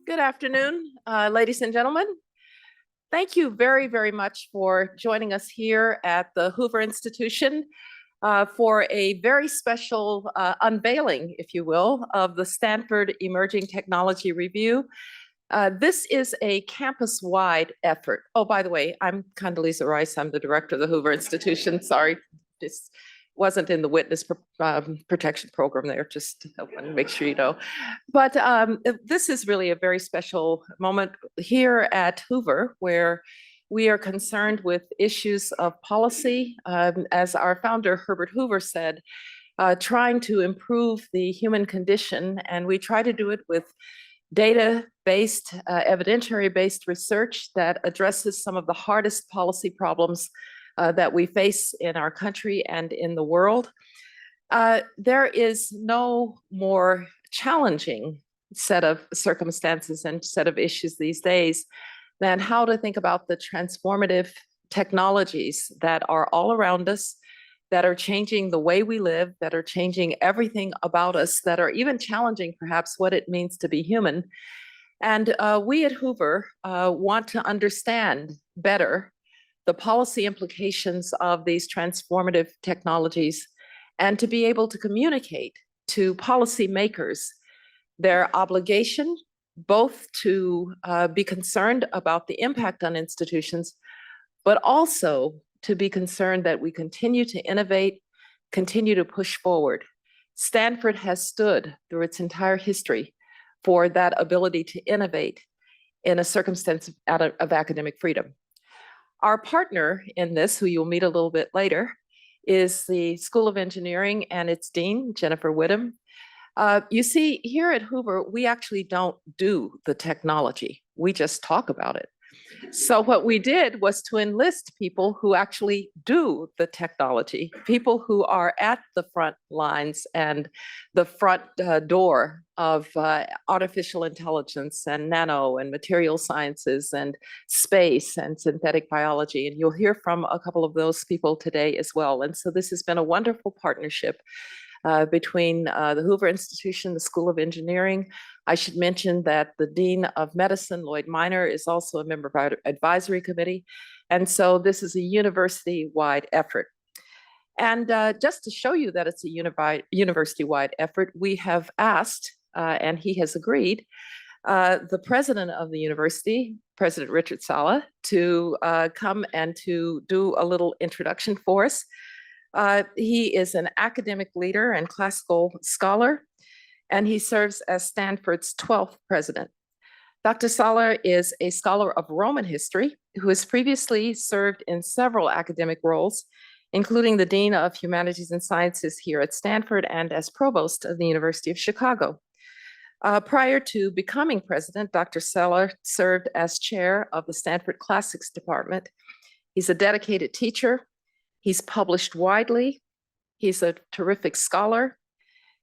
Good afternoon, ladies and gentlemen. Thank you very, very much for joining us here at the Hoover Institution for a very special unveiling, if you will, of the Stanford Emerging Technology Review. This is a campus-wide effort. Oh, by the way, I'm Condoleezza Rice. I'm the director of the Hoover Institution. Sorry, this wasn't in the witness protection program there, just I want to make sure you know. But this is really a very special moment here at Hoover, where we are concerned with issues of policy. As our founder, Herbert Hoover, said, trying to improve the human condition, and we try to do it with data-based, evidentiary-based research that addresses some of the hardest policy problems that we face in our country and in the world. There is no more challenging set of circumstances and set of issues these days than how to think about the transformative technologies that are all around us, that are changing the way we live, that are changing everything about us, that are even challenging perhaps what it means to be human. And we at Hoover want to understand better the policy implications of these transformative technologies and to be able to communicate to policymakers their obligation both to be concerned about the impact on institutions, but also to be concerned that we continue to innovate, continue to push forward. Stanford has stood through its entire history for that ability to innovate in a circumstance of academic freedom. Our partner in this, who you'll meet a little bit later, is the School of Engineering and its dean, Jennifer Widom. You see, here at Hoover, we actually don't do the technology. We just talk about it. So what we did was to enlist people who actually do the technology, people who are at the front lines and the front door of artificial intelligence and nano and material sciences and space and synthetic biology. And you'll hear from a couple of those people today as well. And so this has been a wonderful partnership between the Hoover Institution, the School of Engineering. I should mention that the Dean of Medicine, Lloyd Minor, is also a member of our advisory committee. And so this is a university-wide effort. And just to show you that it's a university-wide effort, we have asked, and he has agreed, the president of the university, President Richard Saller, to come and to do a little introduction for us. He is an academic leader and classical scholar, and he serves as Stanford's 12th president. Dr. Saller is a scholar of Roman history who has previously served in several academic roles, including the Dean of Humanities and Sciences here at Stanford and as provost of the University of Chicago. Prior to becoming president, Dr. Saller served as chair of the Stanford Classics Department. He's a dedicated teacher. He's published widely. He's a terrific scholar.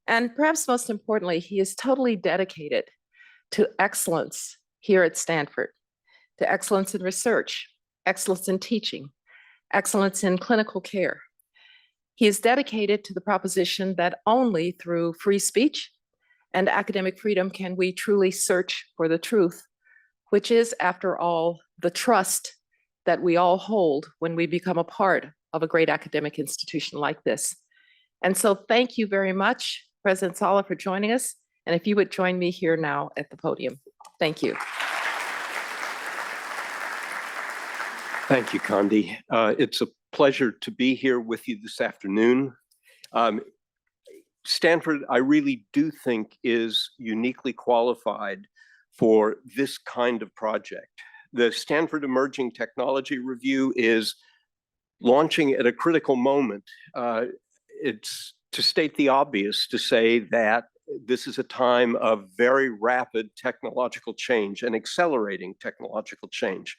And perhaps most importantly, he is totally dedicated to excellence here at Stanford, to excellence in research, excellence in teaching, excellence in clinical care. He is dedicated to the proposition that only through free speech and academic freedom can we truly search for the truth, which is, after all, the trust that we all hold when we become a part of a great academic institution like this. And so thank you very much, President Saller, for joining us. And if you would join me here now at the podium. Thank you. Thank you, Condi. It's a pleasure to be here with you this afternoon. Stanford, I really do think, is uniquely qualified for this kind of project. The Stanford Emerging Technology Review is launching at a critical moment. It's to state the obvious, to say that this is a time of very rapid technological change and accelerating technological change.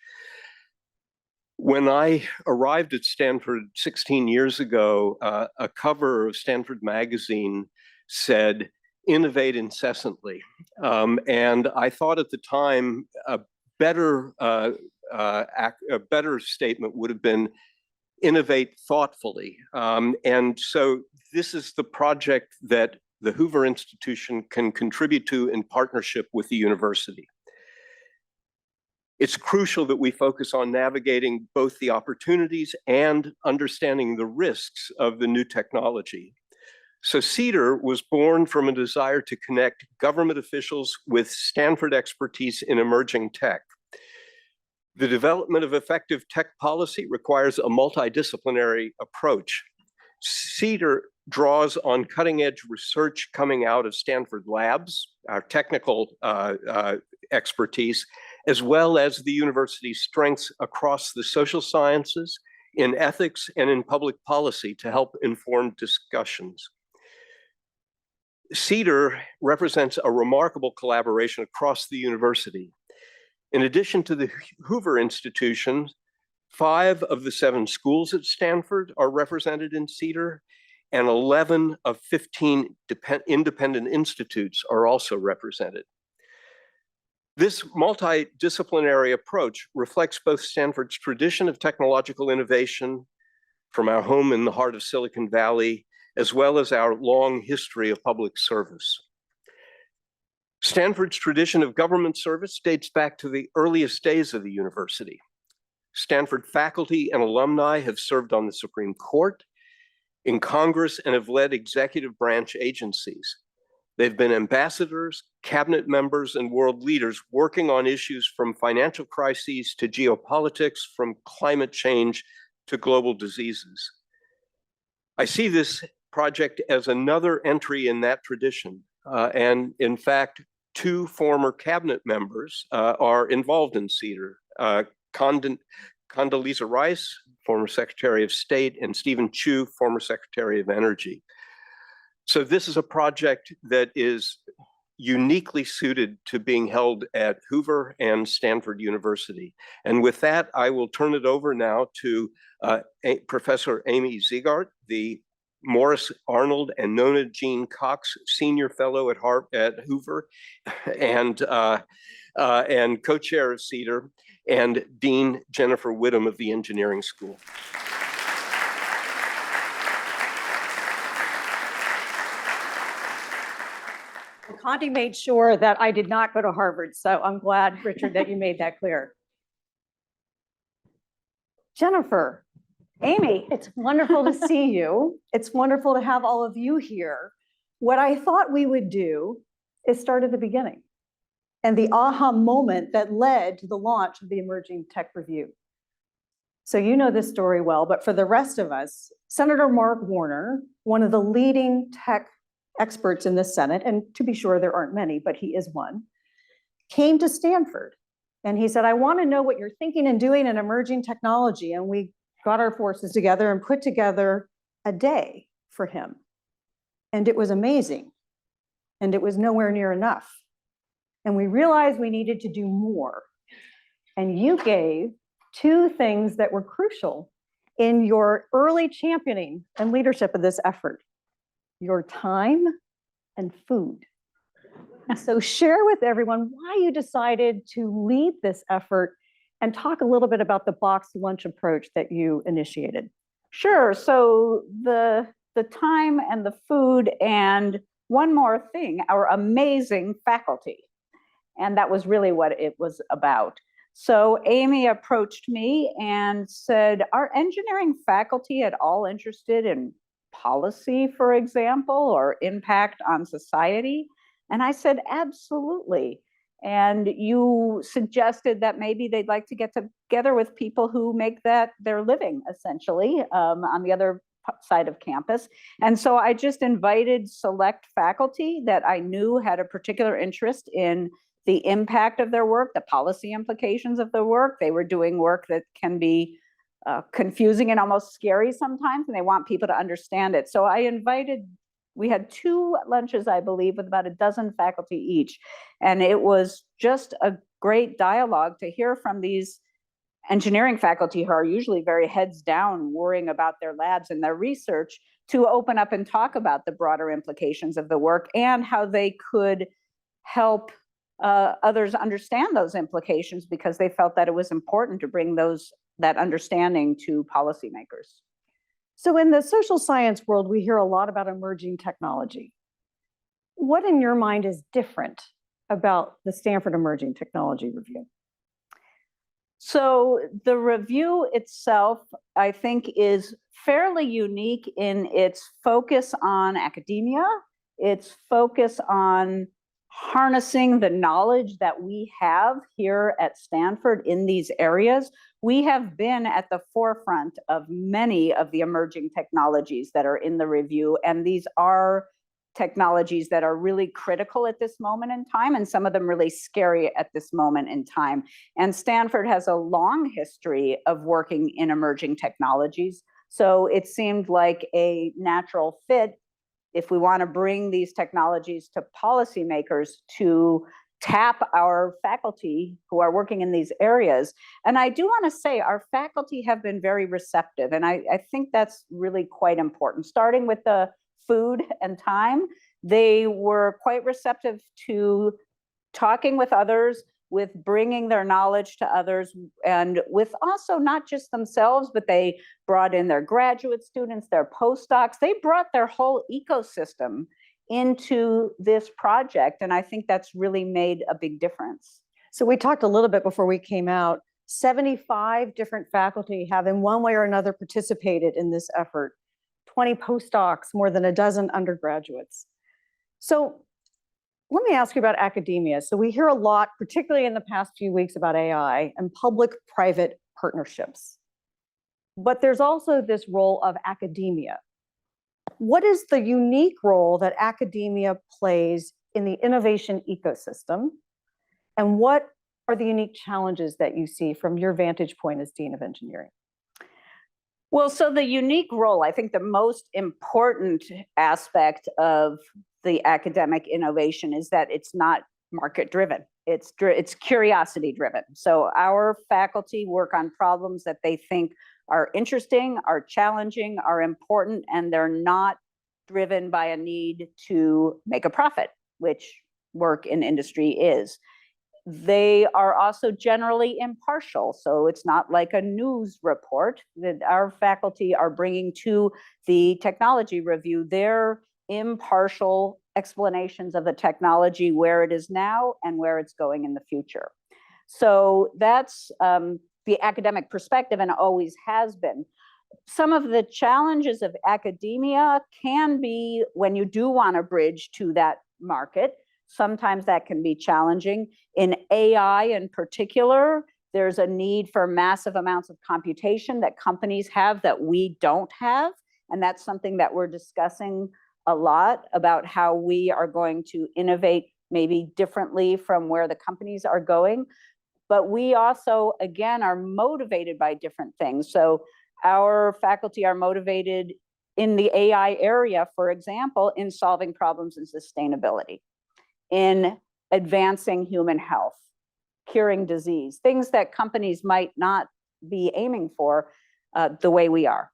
When I arrived at Stanford 16 years ago, a cover of Stanford magazine said, "Innovate incessantly." And I thought at the time a better statement would have been, "Innovate thoughtfully." And so this is the project that the Hoover Institution can contribute to in partnership with the university. It's crucial that we focus on navigating both the opportunities and understanding the risks of the new technology. So CEDAR was born from a desire to connect government officials with Stanford expertise in emerging tech. The development of effective tech policy requires a multidisciplinary approach. CEDAR draws on cutting-edge research coming out of Stanford labs, our technical expertise, as well as the university's strengths across the social sciences, in ethics, and in public policy to help inform discussions. CEDAR represents a remarkable collaboration across the university. In addition to the Hoover Institution, 5 of the 7 schools at Stanford are represented in CEDAR, and 11 of 15 independent institutes are also represented. This multidisciplinary approach reflects both Stanford's tradition of technological innovation from our home in the heart of Silicon Valley, as well as our long history of public service. Stanford's tradition of government service dates back to the earliest days of the university. Stanford faculty and alumni have served on the Supreme Court, in Congress, and have led executive branch agencies. They've been ambassadors, cabinet members, and world leaders working on issues from financial crises to geopolitics, from climate change to global diseases. I see this project as another entry in that tradition. And in fact, 2 former cabinet members are involved in CEDAR. Condoleezza Rice, former Secretary of State, and Stephen Chu, former Secretary of Energy. So this is a project that is uniquely suited to being held at Hoover and Stanford University. And with that, I will turn it over now to Professor Amy Zegart, the Morris Arnold and Nona Jean Cox Senior Fellow at Hoover, and co-chair of CEDAR, and Dean Jennifer Widom of the Engineering School. Conde made sure that I did not go to Harvard, so I'm glad, Richard, that you made that clear. Jennifer, Amy, it's wonderful to see you. It's wonderful to have all of you here. What I thought we would do is start at the beginning and the aha moment that led to the launch of the Emerging Tech Review. So you know this story well, but for the rest of us, Senator Mark Warner, one of the leading tech experts in the Senate, and to be sure, there aren't many, but he is one, came to Stanford. And he said, I want to know what you're thinking and doing in emerging technology. And we got our forces together and put together a day for him. And it was amazing. And it was nowhere near enough. And we realized we needed to do more. And you gave 2 things that were crucial in your early championing and leadership of this effort: your time and food. So share with everyone why you decided to lead this effort and talk a little bit about the box lunch approach that you initiated. Sure. So the time and the food, and one more thing, our amazing faculty. And that was really what it was about. So Amy approached me and said, are engineering faculty at all interested in policy, for example, or impact on society? And I said, absolutely. And you suggested that maybe they'd like to get together with people who make that their living, essentially, on the other side of campus. And so I just invited select faculty that I knew had a particular interest in the impact of their work, the policy implications of the work. They were doing work that can be confusing and almost scary sometimes, and they want people to understand it. So I invited, we had 2 lunches, I believe, with about a dozen faculty each. And it was just a great dialogue to hear from these engineering faculty who are usually very heads down, worrying about their labs and their research, to open up and talk about the broader implications of the work and how they could help others understand those implications, because they felt that it was important to bring that understanding to policymakers. So in the social science world, we hear a lot about emerging technology. What in your mind is different about the Stanford Emerging Technology Review? So the review itself, I think, is fairly unique in its focus on academia, its focus on harnessing the knowledge that we have here at Stanford in these areas. We have been at the forefront of many of the emerging technologies that are in the review, and these are technologies that are really critical at this moment in time, and some of them really scary at this moment in time. And Stanford has a long history of working in emerging technologies, so it seemed like a natural fit if we want to bring these technologies to policymakers to tap our faculty who are working in these areas. And I do want to say our faculty have been very receptive, and I think that's really quite important. Starting with the food and time, they were quite receptive to talking with others, with bringing their knowledge to others, and with also not just themselves, but they brought in their graduate students, their postdocs. They brought their whole ecosystem into this project, and I think that's really made a big difference. So we talked a little bit before we came out, 75 different faculty have in one way or another participated in this effort, 20 postdocs, more than a dozen undergraduates. So let me ask you about academia. So we hear a lot, particularly in the past few weeks, about AI and public-private partnerships. But there's also this role of academia. What is the unique role that academia plays in the innovation ecosystem? And what are the unique challenges that you see from your vantage point as Dean of Engineering? Well, so the unique role, I think the most important aspect of the academic innovation is that it's not market driven. It's curiosity driven. So our faculty work on problems that they think are interesting, are challenging, are important, and they're not driven by a need to make a profit, which work in industry is. They are also generally impartial, so it's not like a news report that our faculty are bringing to the technology review. Their impartial explanations of the technology, where it is now and where it's going in the future. So that's the academic perspective, and always has been. Some of the challenges of academia can be when you do want to bridge to that market. Sometimes that can be challenging. In AI in particular, there's a need for massive amounts of computation that companies have that we don't have. And that's something that we're discussing a lot, about how we are going to innovate maybe differently from where the companies are going. But we also, again, are motivated by different things. So our faculty are motivated in the AI area, for example, in solving problems in sustainability, in advancing human health, curing disease, things that companies might not be aiming for the way we are.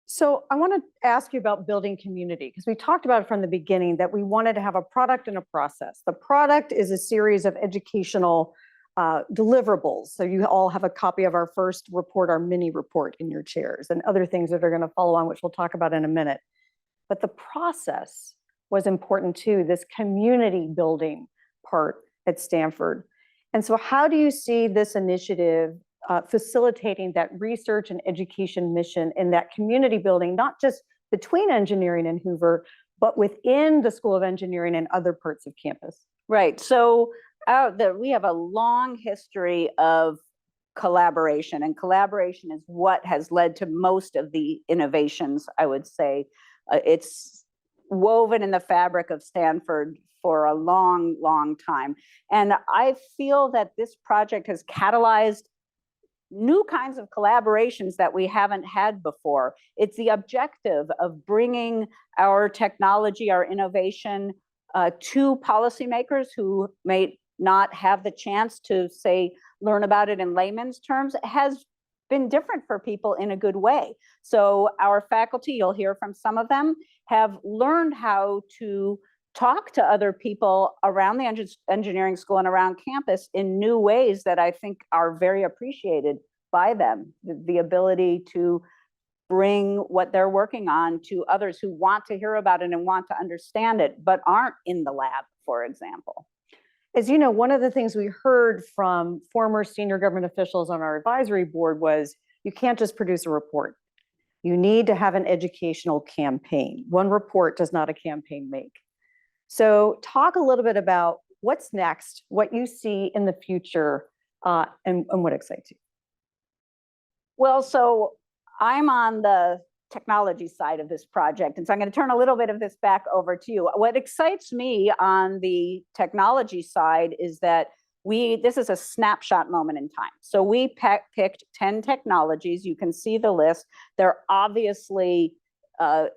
So I want to ask you about building community, because we talked about it from the beginning that we wanted to have a product and a process. The product is a series of educational deliverables. So you all have a copy of our first report, our mini report in your chairs, and other things that are going to follow on, which we'll talk about in a minute. But the process was important too, this community building part at Stanford. And so how do you see this initiative facilitating that research and education mission in that community building, not just between engineering and Hoover, but within the School of Engineering and other parts of campus? Right. So we have a long history of collaboration, and collaboration is what has led to most of the innovations, I would say. It's woven in the fabric of Stanford for a long, long time. And I feel that this project has catalyzed new kinds of collaborations that we haven't had before. It's the objective of bringing our technology, our innovation to policymakers who may not have the chance to, say, learn about it in layman's terms. It has been different for people in a good way. So our faculty, you'll hear from some of them, have learned how to talk to other people around the engineering school and around campus in new ways that I think are very appreciated by them. The ability to bring what they're working on to others who want to hear about it and want to understand it, but aren't in the lab, for example. As you know, one of the things we heard from former senior government officials on our advisory board was you can't just produce a report. You need to have an educational campaign. One report does not a campaign make. So talk a little bit about what's next, what you see in the future, and what excites you. Well, so I'm on the technology side of this project, and so I'm going to turn a little bit of this back over to you. What excites me on the technology side is that this is a snapshot moment in time. So we picked 10 technologies. You can see the list. They're obviously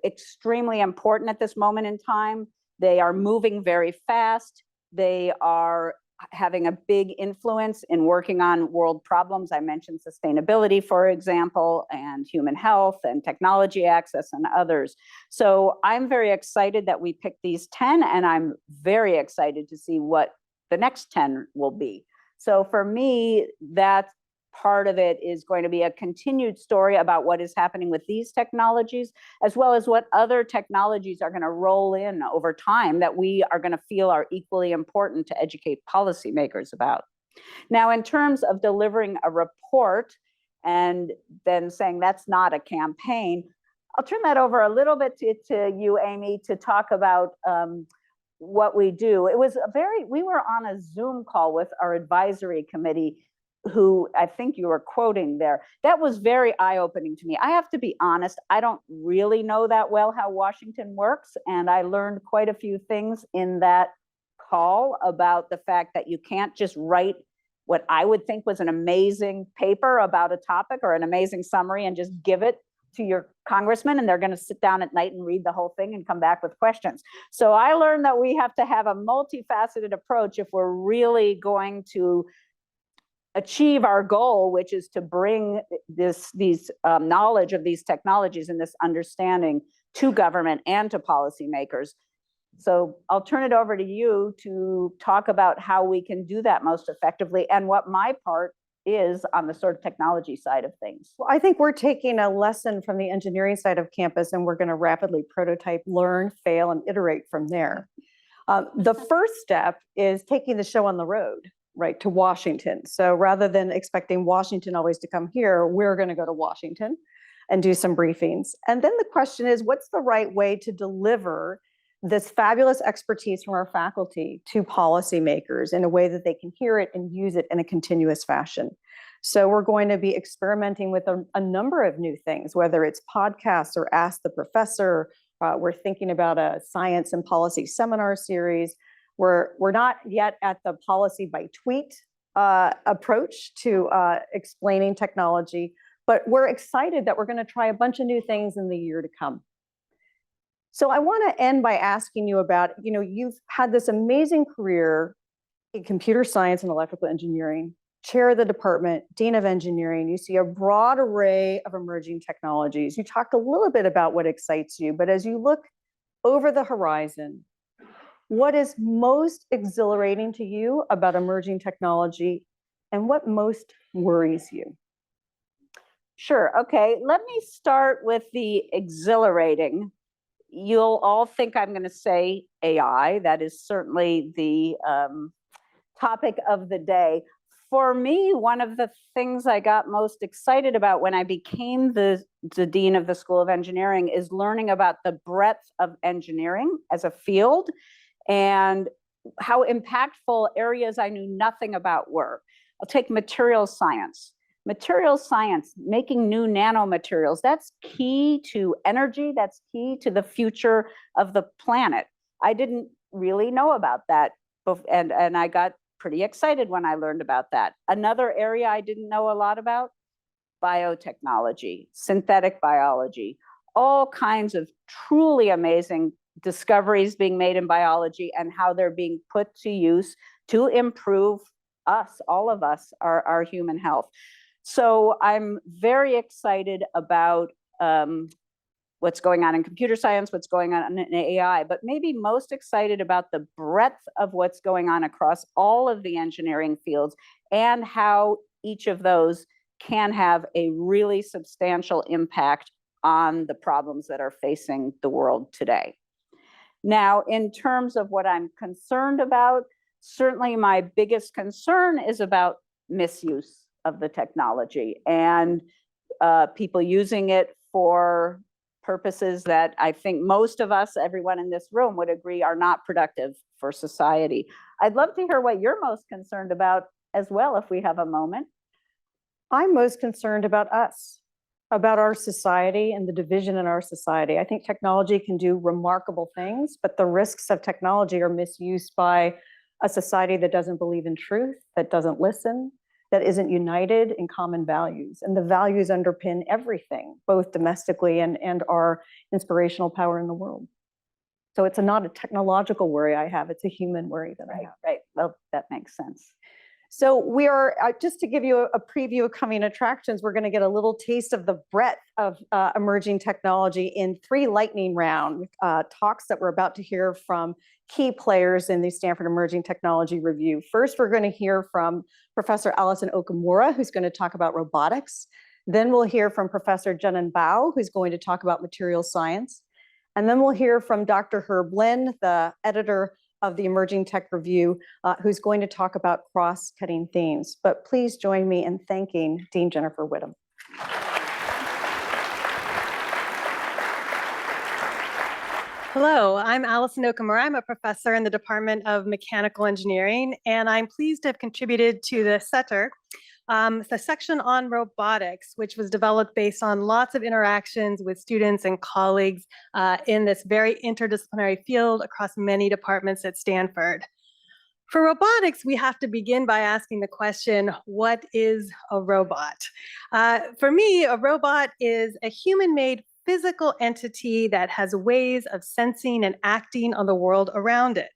extremely important at this moment in time. They are moving very fast. They are having a big influence in working on world problems. I mentioned sustainability, for example, and human health and technology access and others. So I'm very excited that we picked these 10, and I'm very excited to see what the next 10 will be. So for me, that part of it is going to be a continued story about what is happening with these technologies, as well as what other technologies are going to roll in over time that we are going to feel are equally important to educate policymakers about. Now, in terms of delivering a report and then saying that's not a campaign, I'll turn that over a little bit to you, Amy, to talk about what we do. We were on a Zoom call with our advisory committee, who I think you were quoting there. That was very eye-opening to me. I have to be honest, I don't really know that well how Washington works, and I learned quite a few things in that call about the fact that you can't just write what I would think was an amazing paper about a topic or an amazing summary and just give it to your congressman, and they're going to sit down at night and read the whole thing and come back with questions. So I learned that we have to have a multifaceted approach if we're really going to achieve our goal, which is to bring these knowledge of these technologies and this understanding to government and to policymakers. So I'll turn it over to you to talk about how we can do that most effectively and what my part is on the sort of technology side of things. Well, I think we're taking a lesson from the engineering side of campus, and we're going to rapidly prototype, learn, fail, and iterate from there. The first step is taking the show on the road, right, to Washington. So rather than expecting Washington always to come here, we're going to go to Washington and do some briefings. And then the question is, what's the right way to deliver this fabulous expertise from our faculty to policymakers in a way that they can hear it and use it in a continuous fashion? So we're going to be experimenting with a number of new things, whether it's podcasts or Ask the Professor. We're thinking about a science and policy seminar series. We're not yet at the policy by tweet approach to explaining technology, but we're excited that we're going to try a bunch of new things in the year to come. So I want to end by asking you about, you've had this amazing career in computer science and electrical engineering, chair of the department, dean of engineering. You see a broad array of emerging technologies. You talked a little bit about what excites you, but as you look over the horizon, what is most exhilarating to you about emerging technology, and what most worries you? Sure. Okay. Let me start with the exhilarating. You'll all think I'm going to say AI. That is certainly the topic of the day. For me, one of the things I got most excited about when I became the dean of the School of Engineering is learning about the breadth of engineering as a field and how impactful areas I knew nothing about were. I'll take materials science. Materials science, making new nanomaterials, that's key to energy, that's key to the future of the planet. I didn't really know about that, and I got pretty excited when I learned about that. Another area I didn't know a lot about, biotechnology, synthetic biology, all kinds of truly amazing discoveries being made in biology and how they're being put to use to improve us, all of us, our human health. So I'm very excited about what's going on in computer science, what's going on in AI, but maybe most excited about the breadth of what's going on across all of the engineering fields and how each of those can have a really substantial impact on the problems that are facing the world today. Now, in terms of what I'm concerned about, Certainly my biggest concern is about misuse of the technology and people using it for purposes that I think most of us, everyone in this room would agree are not productive for society. I'd love to hear what you're most concerned about as well, if we have a moment. I'm most concerned about us, about our society and the division in our society. I think technology can do remarkable things, but the risks of technology are misused by a society that doesn't believe in truth, that doesn't listen, that isn't united in common values. And the values underpin everything, both domestically and our inspirational power in the world. So it's not a technological worry I have, it's a human worry that I have. Right, well, that makes sense. So we are, just to give you a preview of coming attractions, we're going to get a little taste of the breadth of emerging technology in 3 lightning round talks that we're about to hear from key players in the Stanford Emerging Technology Review. First, we're going to hear from Professor Allison Okamura, who's going to talk about robotics. Then we'll hear from Professor Zhenan Bao, who's going to talk about material science. And then we'll hear from Dr. Herb Lin, the editor of the Emerging Tech Review, who's going to talk about cross-cutting themes. But please join me in thanking Dean Jennifer Widom. Hello, I'm Allison Okamura. I'm a professor in the Department of Mechanical Engineering, and I'm pleased to have contributed to the Saller, the section on robotics, which was developed based on lots of interactions with students and colleagues in this very interdisciplinary field across many departments at Stanford. For robotics, we have to begin by asking the question, what is a robot? For me, a robot is a human-made physical entity that has ways of sensing and acting on the world around it.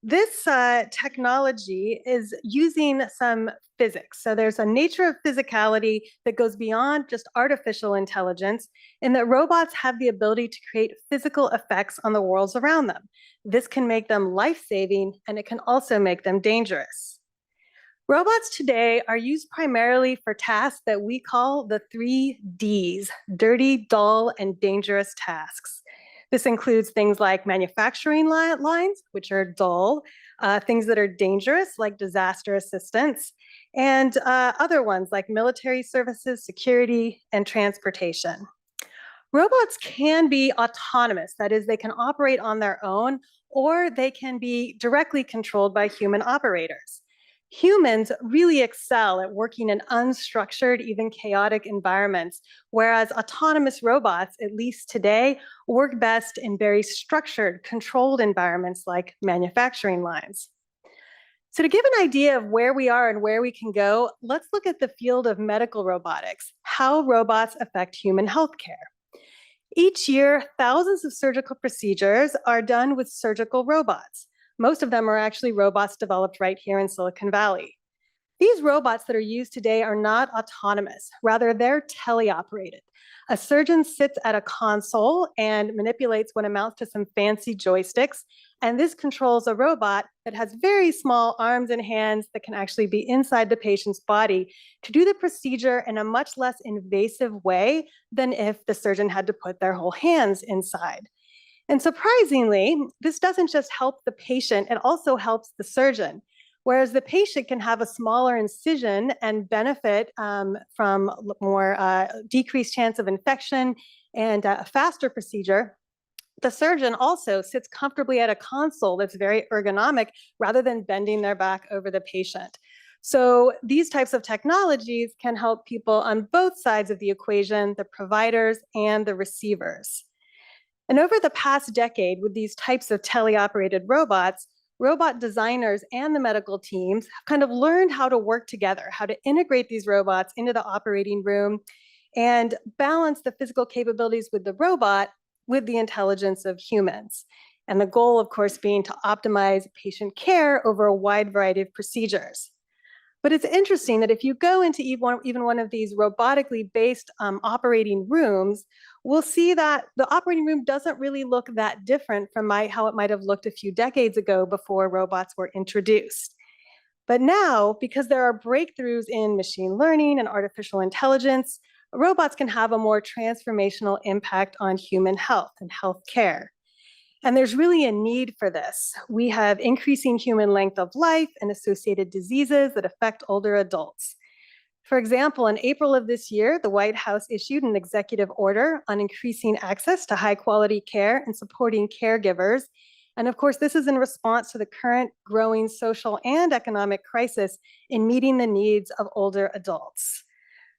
This technology is using some physics. So there's a nature of physicality that goes beyond just artificial intelligence, in that robots have the ability to create physical effects on the worlds around them. This can make them life-saving, and it can also make them dangerous. Robots today are used primarily for tasks that we call the 3 Ds, dirty, dull, and dangerous tasks. This includes things like manufacturing lines, which are dull, things that are dangerous, like disaster assistance, and other ones like military services, security, and transportation. Robots can be autonomous, that is, they can operate on their own, or they can be directly controlled by human operators. Humans really excel at working in unstructured, even chaotic environments, whereas autonomous robots, at least today, work best in very structured, controlled environments like manufacturing lines. So to give an idea of where we are and where we can go, let's look at the field of medical robotics, how robots affect human healthcare. Each year, thousands of surgical procedures are done with surgical robots. Most of them are actually robots developed right here in Silicon Valley. These robots that are used today are not autonomous. Rather, they're teleoperated. A surgeon sits at a console and manipulates what amounts to some fancy joysticks, and this controls a robot that has very small arms and hands that can actually be inside the patient's body to do the procedure in a much less invasive way than if the surgeon had to put their whole hands inside. And surprisingly, this doesn't just help the patient, it also helps the surgeon. Whereas the patient can have a smaller incision and benefit from more decreased chance of infection and a faster procedure, the surgeon also sits comfortably at a console that's very ergonomic rather than bending their back over the patient. So these types of technologies can help people on both sides of the equation, the providers and the receivers. And over the past decade, with these types of teleoperated robots, robot designers and the medical teams have kind of learned how to work together, how to integrate these robots into the operating room and balance the physical capabilities with the robot with the intelligence of humans. And the goal, of course, being to optimize patient care over a wide variety of procedures. But it's interesting that if you go into even one of these robotically based operating rooms, we'll see that the operating room doesn't really look that different from how it might have looked a few decades ago before robots were introduced. But now, because there are breakthroughs in machine learning and artificial intelligence, robots can have a more transformational impact on human health and healthcare. And there's really a need for this. We have increasing human length of life and associated diseases that affect older adults. For example, in April of this year, the White House issued an executive order on increasing access to high quality care and supporting caregivers. And of course, this is in response to the current growing social and economic crisis in meeting the needs of older adults.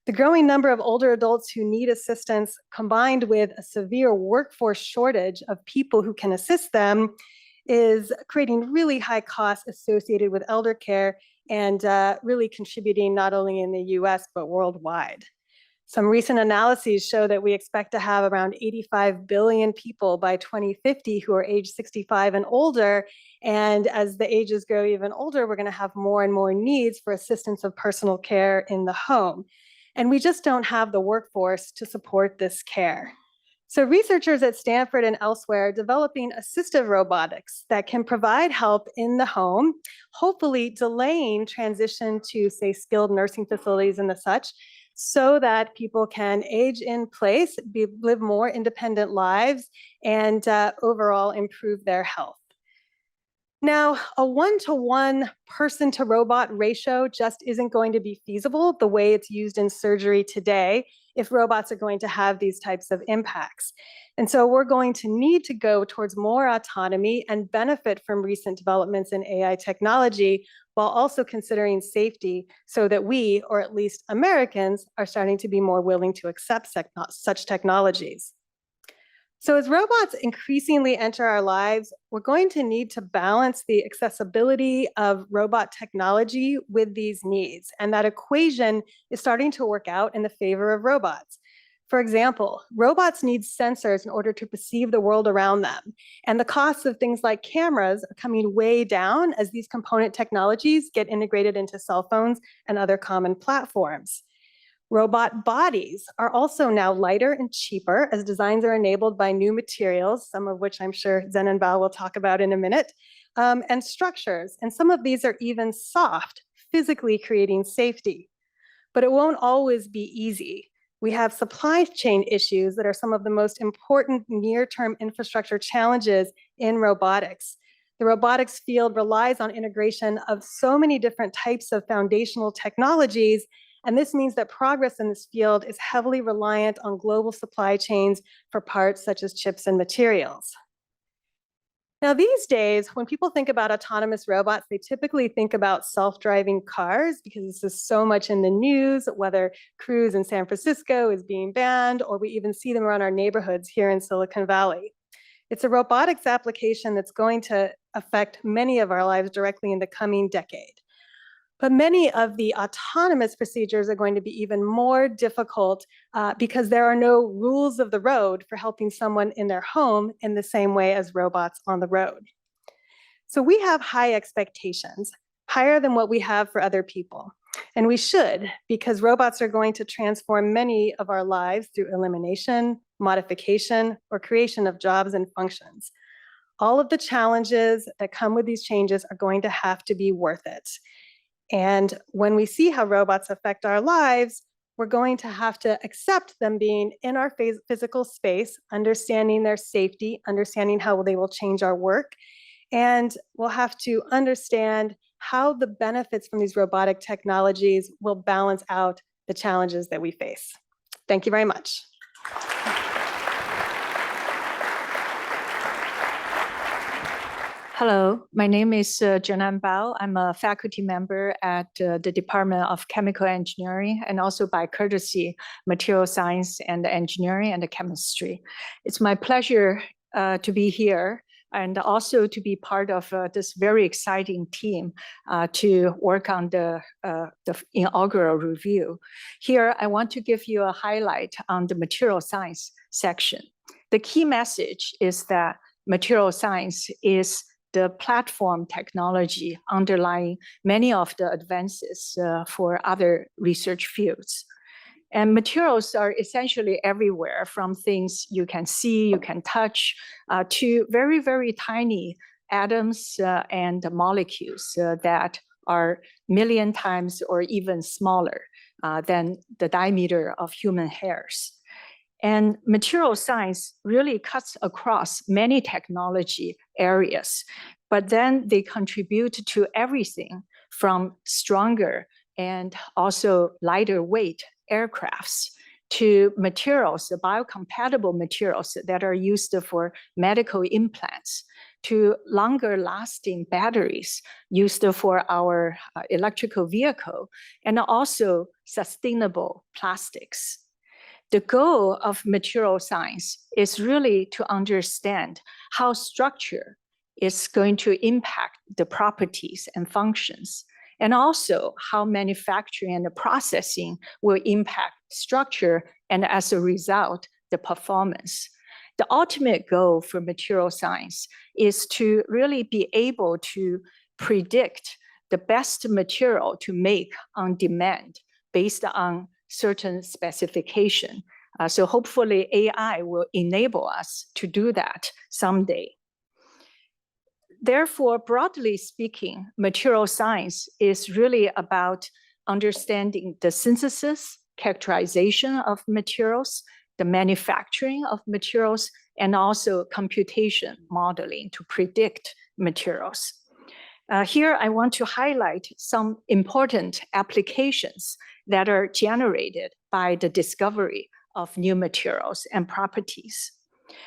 The growing number of older adults who need assistance, combined with a severe workforce shortage of people who can assist them, is creating really high costs associated with elder care and really contributing not only in the US, but worldwide. Some recent analyses show that we expect to have around 85 billion people by 2050 who are age 65 and older. And as the ages grow even older, we're going to have more and more needs for assistance of personal care in the home. And we just don't have the workforce to support this care. So researchers at Stanford and elsewhere are developing assistive robotics that can provide help in the home, hopefully delaying transition to, say, skilled nursing facilities and the such, so that people can age in place, live more independent lives, and overall improve their health. Now, a one-to-one person-to-robot ratio just isn't going to be feasible the way it's used in surgery today if robots are going to have these types of impacts. And so we're going to need to go towards more autonomy and benefit from recent developments in AI technology while also considering safety so that we, or at least Americans, are starting to be more willing to accept such technologies. So as robots increasingly enter our lives, we're going to need to balance the accessibility of robot technology with these needs. And that equation is starting to work out in the favor of robots. For example, robots need sensors in order to perceive the world around them. And the costs of things like cameras are coming way down as these component technologies get integrated into cell phones and other common platforms. Robot bodies are also now lighter and cheaper as designs are enabled by new materials, some of which I'm sure Zhenan Bao will talk about in a minute, and structures. And some of these are even soft, physically creating safety. But it won't always be easy. We have supply chain issues that are some of the most important near-term infrastructure challenges in robotics. The robotics field relies on integration of so many different types of foundational technologies. And this means that progress in this field is heavily reliant on global supply chains for parts such as chips and materials. Now, these days, when people think about autonomous robots, they typically think about self-driving cars because this is so much in the news, whether Cruise in San Francisco is being banned, or we even see them around our neighborhoods here in Silicon Valley. It's a robotics application that's going to affect many of our lives directly in the coming decade. But many of the autonomous procedures are going to be even more difficult because there are no rules of the road for helping someone in their home in the same way as robots on the road. So we have high expectations, higher than what we have for other people. And we should, because robots are going to transform many of our lives through elimination, modification, or creation of jobs and functions. All of the challenges that come with these changes are going to have to be worth it. And when we see how robots affect our lives, we're going to have to accept them being in our physical space, understanding their safety, understanding how they will change our work. And we'll have to understand how the benefits from these robotic technologies will balance out the challenges that we face. Thank you very much. Hello, my name is Zhenan Bao. I'm a faculty member at the Department of Chemical Engineering and also by courtesy, Material Science and Engineering and Chemistry. It's my pleasure to be here and also to be part of this very exciting team to work on the inaugural review. Here, I want to give you a highlight on the material science section. The key message is that material science is the platform technology underlying many of the advances for other research fields. And materials are essentially everywhere, from things you can see, you can touch, to very, very tiny atoms and molecules that are a million times or even smaller than the diameter of human hairs. And material science really cuts across many technology areas, but then they contribute to everything from stronger and also lighter weight aircrafts to materials, the biocompatible materials that are used for medical implants, to longer lasting batteries used for our electrical vehicle, and also sustainable plastics. The goal of material science is really to understand how structure is going to impact the properties and functions, and also how manufacturing and the processing will impact structure and as a result, the performance. The ultimate goal for material science is to really be able to predict the best material to make on demand based on certain specification. So hopefully AI will enable us to do that someday. Therefore, broadly speaking, material science is really about understanding the synthesis, characterization of materials, the manufacturing of materials, and also computation modeling to predict materials. Here, I want to highlight some important applications that are generated by the discovery of new materials and properties.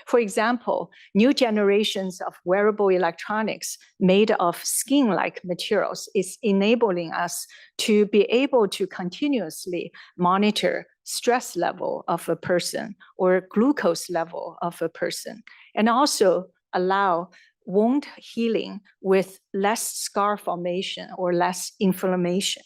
For example, new generations of wearable electronics made of skin-like materials is enabling us to be able to continuously monitor stress level of a person or glucose level of a person, and also allow wound healing with less scar formation or less inflammation.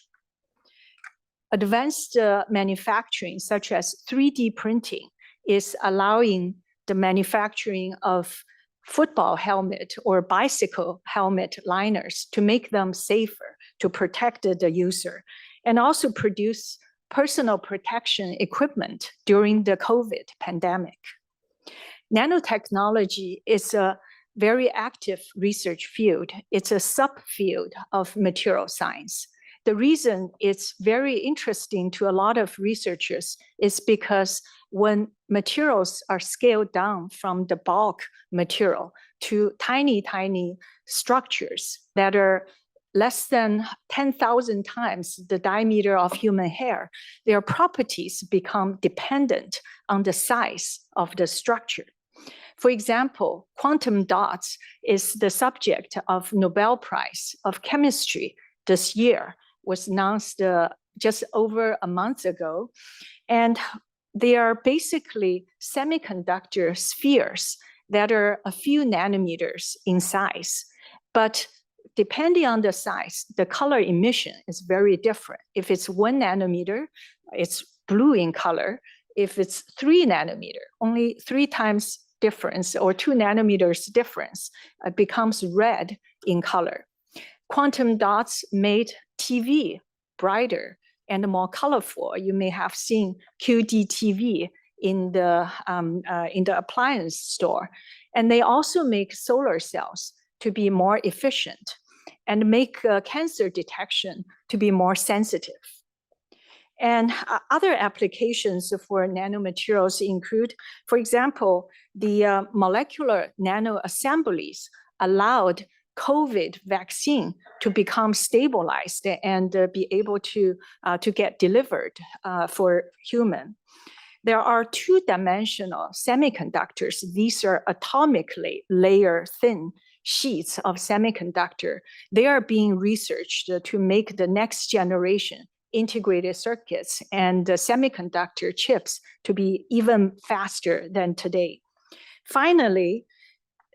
Advanced manufacturing, such as 3D printing, is allowing the manufacturing of football helmet or bicycle helmet liners to make them safer, to protect the user, and also produce personal protection equipment during the COVID pandemic. Nanotechnology is a very active research field. It's a subfield of material science. The reason it's very interesting to a lot of researchers is because when materials are scaled down from the bulk material to tiny, tiny structures that are less than 10,000 times the diameter of human hair, their properties become dependent on the size of the structure. For example, quantum dots is the subject of Nobel Prize of Chemistry this year, was announced just over a month ago. And they are basically semiconductor spheres that are a few nanometers in size. But depending on the size, the color emission is very different. If it's 1 nanometer, it's blue in color. If it's 3 nanometer, only 3 times difference, or 2 nanometers difference, it becomes red in color. Quantum dots made TV brighter and more colorful. You may have seen QD TV in the appliance store. And they also make solar cells to be more efficient and make cancer detection to be more sensitive. And other applications for nanomaterials include, for example, the molecular nanoassemblies allowed COVID vaccine to become stabilized and be able to get delivered for human. There are 2-dimensional semiconductors. These are atomically layer thin sheets of semiconductor. They are being researched to make the next generation integrated circuits and semiconductor chips to be even faster than today. Finally,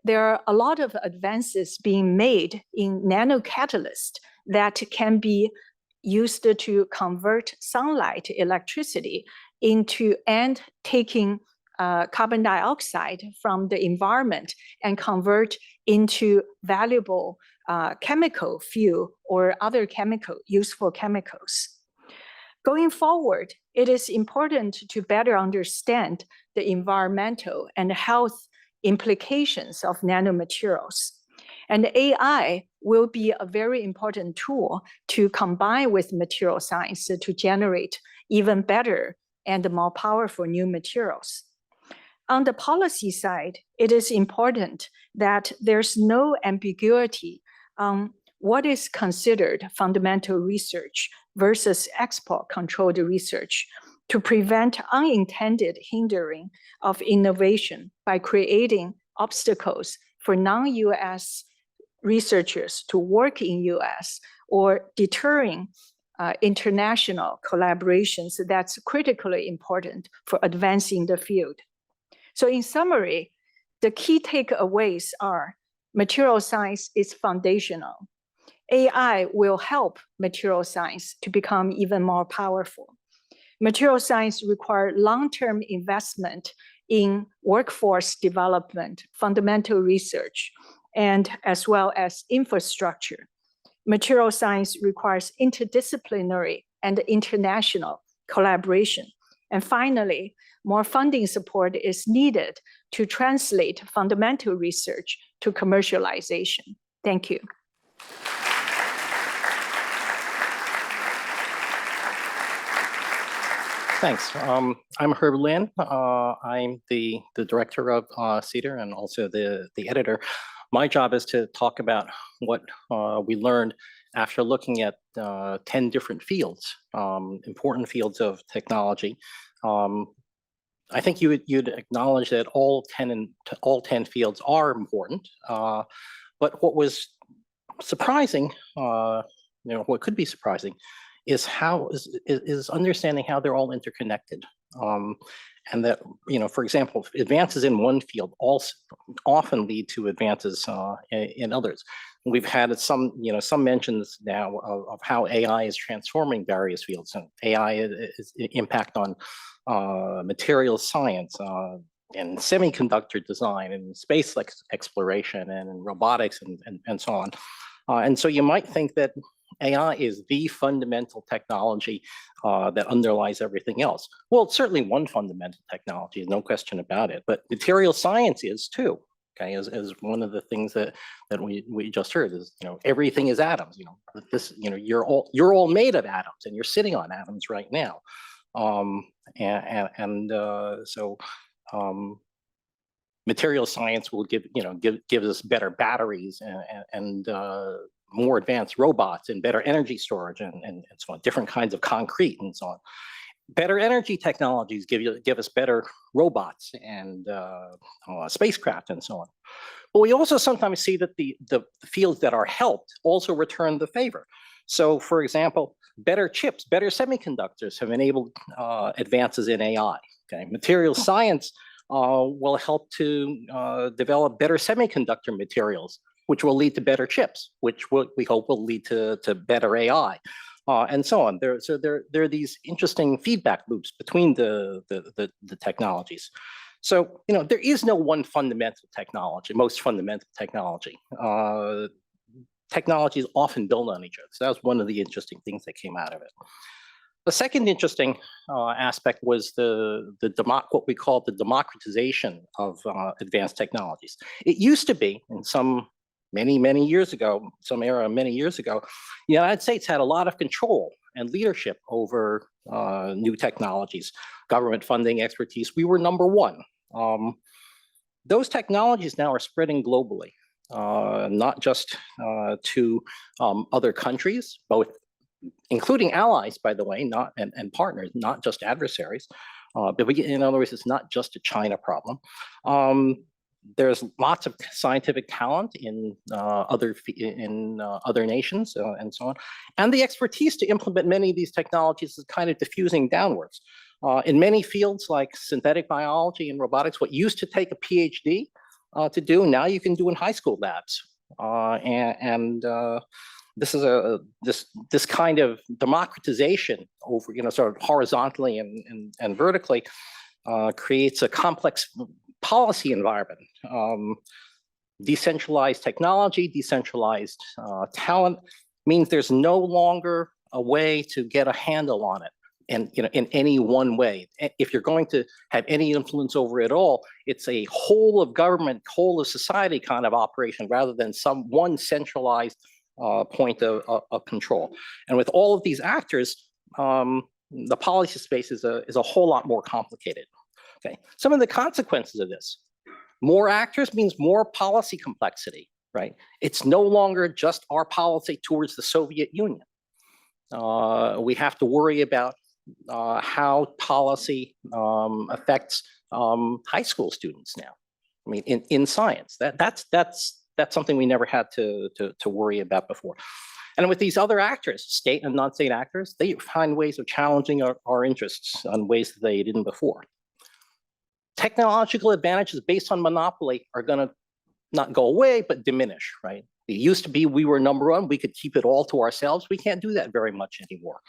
there are a lot of advances being made in nanocatalyst that can be used to convert sunlight electricity into and taking carbon dioxide from the environment and convert into valuable chemical fuel or other useful chemicals. Going forward, it is important to better understand the environmental and health implications of nanomaterials. And AI will be a very important tool to combine with material science to generate even better and more powerful new materials. On the policy side, it is important that there's no ambiguity on what is considered fundamental research versus export-controlled research to prevent unintended hindering of innovation by creating obstacles for non-US researchers to work in US or deterring international collaborations that's critically important for advancing the field. So in summary, the key takeaways are material science is foundational. AI will help material science to become even more powerful. Material science requires long-term investment in workforce development, fundamental research, and as well as infrastructure. Material science requires interdisciplinary and international collaboration. And finally, more funding support is needed to translate fundamental research to commercialization. Thank you. Thanks. I'm Herbert Lin. I'm the director of CEDAR and also the editor. My job is to talk about what we learned after looking at 10 different fields, important fields of technology. I think you'd acknowledge that all 10 fields are important. But what was surprising, what could be surprising, is understanding how they're all interconnected. And that, for example, advances in one field also often lead to advances in others. We've had some mentions now of how AI is transforming various fields, and AI is impact on material science and semiconductor design and space exploration and robotics and so on. And so you might think that AI is the fundamental technology that underlies everything else. Well, it's certainly one fundamental technology, no question about it, but material science is too. Okay, as one of the things that we just heard is, everything is atoms. You're all made of atoms, and you're sitting on atoms right now. So material science will give us better batteries and more advanced robots and better energy storage and so on, different kinds of concrete and so on. Better energy technologies give us better robots and spacecraft and so on. But we also sometimes see that the fields that are helped also return the favor. So, for example, better chips, better semiconductors have enabled advances in AI. Okay, material science will help to develop better semiconductor materials, which will lead to better chips, which we hope will lead to better AI, and so on. There are these interesting feedback loops between the technologies. So, there is no one fundamental technology, most fundamental technology. Technologies often build on each other. So that was one of the interesting things that came out of it. The second interesting aspect was what we call the democratization of advanced technologies. It used to be, in many years ago, the United States had a lot of control and leadership over new technologies, government funding, expertise. We were number one. Those technologies now are spreading globally, not just to other countries, both including allies, by the way, and partners, not just adversaries. But in other words, it's not just a China problem. There's lots of scientific talent in other nations and so on, and the expertise to implement many of these technologies is kind of diffusing downwards. In many fields like synthetic biology and robotics, what used to take a PhD to do, now you can do in high school labs, this is this kind of democratization over sort of horizontally and vertically creates a complex policy environment. Decentralized technology, decentralized talent means there's no longer a way to get a handle on it, and in any one way. If you're going to have any influence over it all, it's a whole of government, whole of society kind of operation rather than some one centralized point of control. And with all of these actors, the policy space is a whole lot more complicated. Okay, some of the consequences of this. More actors means more policy complexity, right? It's no longer just our policy towards the Soviet Union. We have to worry about how policy affects high school students now. I mean, in science, that's something we never had to worry about before. And with these other actors, state and non-state actors, they find ways of challenging our interests in ways that they didn't before. Technological advantages based on monopoly are going to not go away, but diminish, right? It used to be we were number one, we could keep it all to ourselves. We can't do that very much anymore.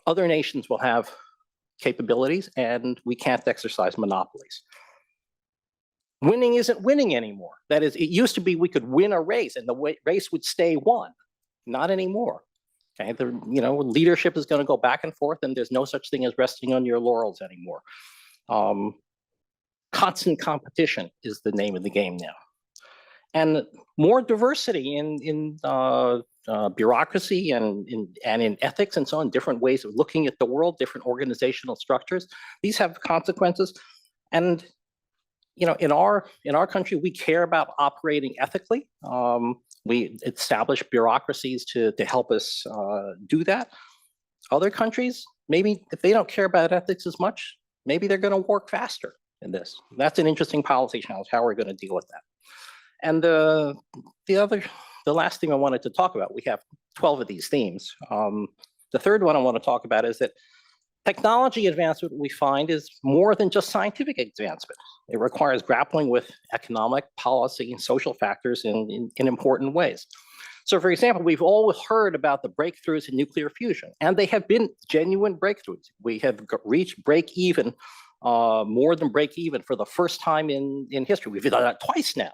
Other nations will have capabilities and we can't exercise monopolies. Winning isn't winning anymore. That is, it used to be we could win a race and the race would stay won. Not anymore. Okay, leadership is going to go back and forth, and there's no such thing as resting on your laurels anymore. Constant competition is the name of the game now, and more diversity in bureaucracy and in ethics and so on. Different ways of looking at the world, different organizational structures. These have consequences, and in our country, we care about operating ethically. We establish bureaucracies to help us do that. Other countries, maybe if they don't care about ethics as much, maybe they're going to work faster in this. That's an interesting policy challenge, how we're going to deal with that. And the last thing I wanted to talk about, we have 12 of these themes. The third one I want to talk about is that technology advancement, we find, is more than just scientific advancement. It requires grappling with economic, policy, and social factors in important ways. So, for example, we've all heard about the breakthroughs in nuclear fusion, and they have been genuine breakthroughs. We have reached break even, more than break even for the first time in history. We've done that twice now,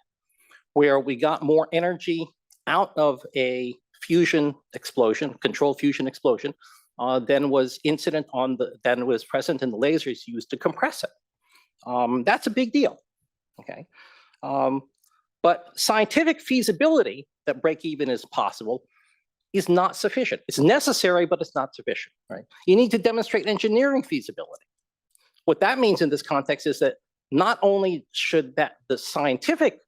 where we got more energy out of a fusion explosion, controlled fusion explosion, than was present in the lasers used to compress it. That's a big deal, okay? But scientific feasibility that break-even is possible is not sufficient. It's necessary, but it's not sufficient, right? You need to demonstrate engineering feasibility. What that means in this context is that not only should the scientific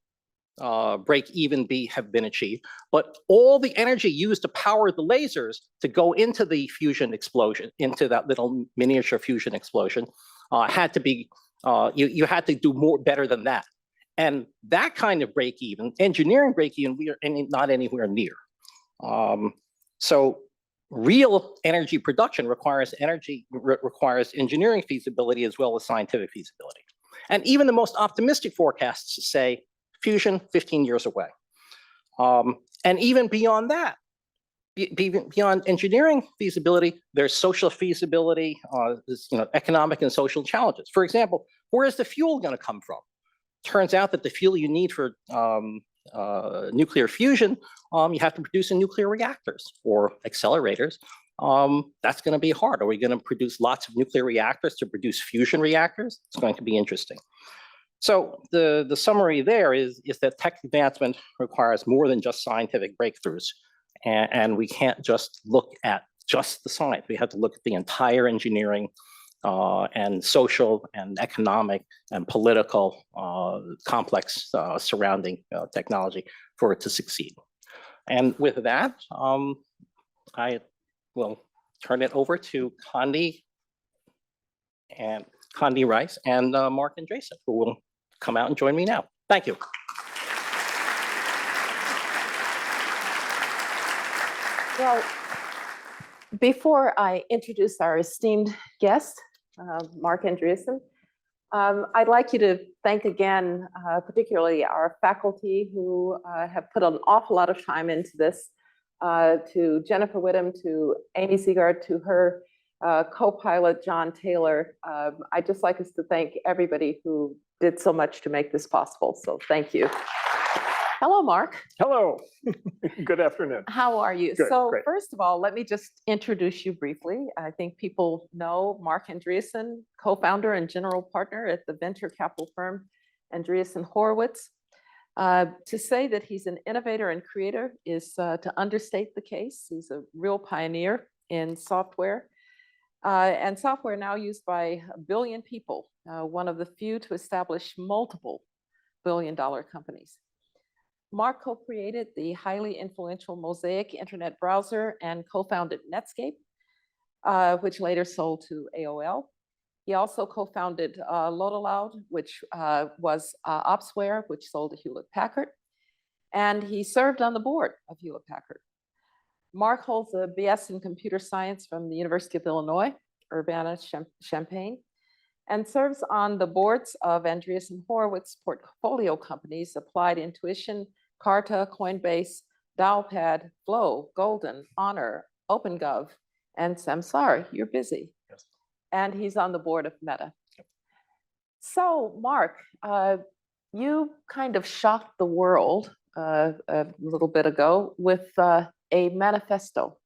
break-even have been achieved, but all the energy used to power the lasers to go into the fusion explosion, into that little miniature fusion explosion, had to be, you had to do better than that. And that kind of break-even, engineering break-even, we are not anywhere near. So real energy production requires engineering feasibility as well as scientific feasibility. And even the most optimistic forecasts say fusion 15 years away. And even beyond that, beyond engineering feasibility, there's social feasibility, economic and social challenges. For example, where is the fuel going to come from? Turns out that the fuel you need for nuclear fusion, you have to produce in nuclear reactors or accelerators. That's going to be hard. Are we going to produce lots of nuclear reactors to produce fusion reactors? It's going to be interesting. So the summary there is that tech advancement requires more than just scientific breakthroughs. And we can't just look at just the science. We have to look at the entire engineering and social and economic and political complex surrounding technology for it to succeed. And with that, I will turn it over to Condoleezza Rice and Marc Andreessen, who will come out and join me now. Thank you. Well, before I introduce our esteemed guest, Marc Andreessen, I'd like you to thank again, particularly our faculty who have put an awful lot of time into this, to Jennifer Widom, to Amy Zegart, to her co-pilot, John Taylor. I'd just like us to thank everybody who did so much to make this possible. So thank you. Hello, Marc. Hello. Good afternoon. How are you? Good, So great. first of all, let me just introduce you briefly. I think people know Marc Andreessen, co-founder and general partner at the venture capital firm Andreessen Horowitz. To say that he's an innovator and creator is to understate the case. He's a real pioneer in software. And software now used by 1 billion people, one of the few to establish multiple billion-dollar companies. Marc co-created the highly influential Mosaic internet browser and co-founded Netscape, which later sold to AOL. He also co-founded Lotoloud, which was Opsware, which sold to Hewlett-Packard. And he served on the board of Hewlett-Packard. Marc holds a BS in computer science from the University of Illinois, Urbana-Champaign, and serves on the boards of Andreessen Horowitz portfolio companies, Applied Intuition, Carta, Coinbase, Dialpad, Flow, Golden, Honor, OpenGov, and Samsara. You're busy. Yes. And he's on the board of Meta. Yep. So, Marc, you kind of shocked the world a little bit ago with a manifesto.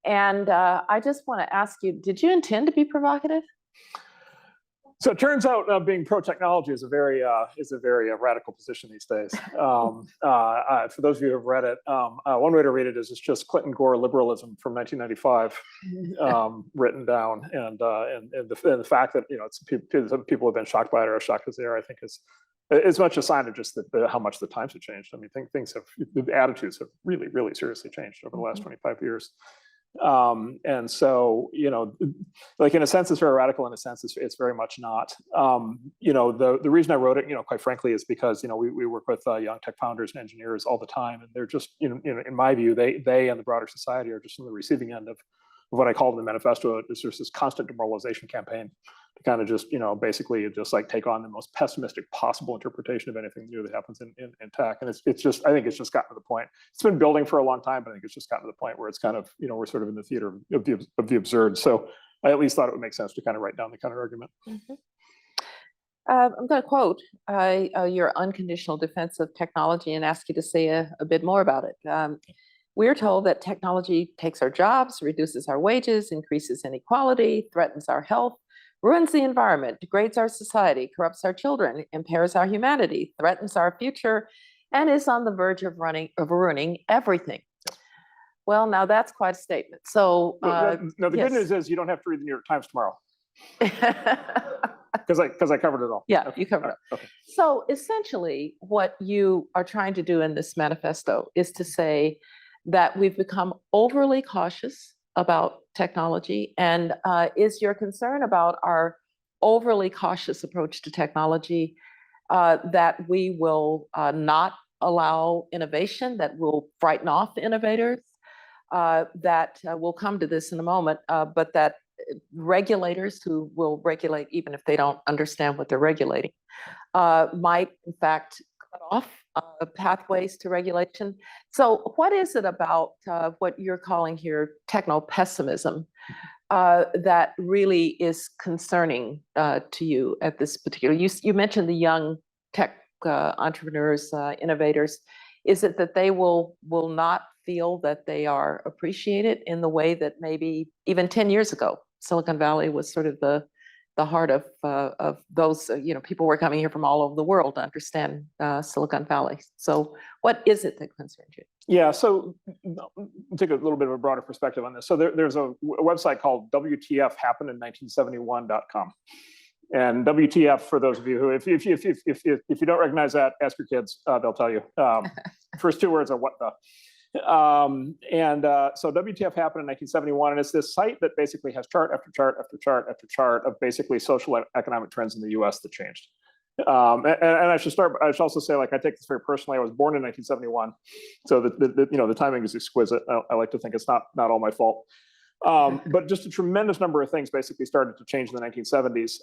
And I just want to ask you, did you intend to be provocative? So it turns out being pro-technology is a very radical position these days. For those of you who have read it, one way to read it is it's just Clinton Gore liberalism from 1995 written down, and the fact that some people have been shocked by it or as shocked as they are, I think is much a sign of just how much the times have changed. I mean, the attitudes have really, really seriously changed over the last 25 years. And so, like in a sense, it's very radical. In a sense, it's very much not. The reason I wrote it, quite frankly, is because we work with young tech founders and engineers all the time, and they're just, in my view, they and the broader society are just on the receiving end of what I call in the manifesto. It's just this constant demoralization campaign to kind of just, basically just like take on the most pessimistic possible interpretation of anything new that happens in tech. And it's just, I think it's just gotten to the point. It's been building for a long time, but I think it's just gotten to the point where it's kind of, we're sort of in the theater of the absurd. So I at least thought it would make sense to kind of write down the counter argument. Mm-hmm. I'm going to quote your unconditional defense of technology and ask you to say a bit more about it. We're told that technology takes our jobs, reduces our wages, increases inequality, threatens our health, ruins the environment, degrades our society, corrupts our children, impairs our humanity, threatens our future, and is on the verge of ruining everything. Well, now that's quite a statement. So, no, the good news is you don't have to read the New York Times tomorrow. Because I covered it all. Yeah, okay. You covered it. Okay. So essentially, what you are trying to do in this manifesto is to say that we've become overly cautious about technology, and is your concern about our overly cautious approach to technology that we will not allow innovation, that will frighten off innovators, that we'll come to this in a moment, but that regulators who will regulate even if they don't understand what they're regulating might in fact cut off pathways to regulation. So what is it about what you're calling here techno-pessimism that really is concerning to you at this particular, you mentioned the young tech entrepreneurs, innovators. Is it that they will not feel that they are appreciated in the way that maybe even 10 years ago, Silicon Valley was sort of the heart of those, people were coming here from all over the world to understand Silicon Valley. So what is it that concerns you? Yeah, so I'll take a little bit of a broader perspective on this. So there's a website called WTFhappened in1971.com. And WTF, for those of you who, if you don't recognize that, ask your kids, they'll tell you. First two words are what the. So WTF happened in 1971, and it's this site that basically has chart after chart after chart after chart of basically social and economic trends in the U.S. that changed. And I should also say, like, I take this very personally. I was born in 1971, so the timing is exquisite. I like to think it's not all my fault. But just a tremendous number of things basically started to change in the 1970s.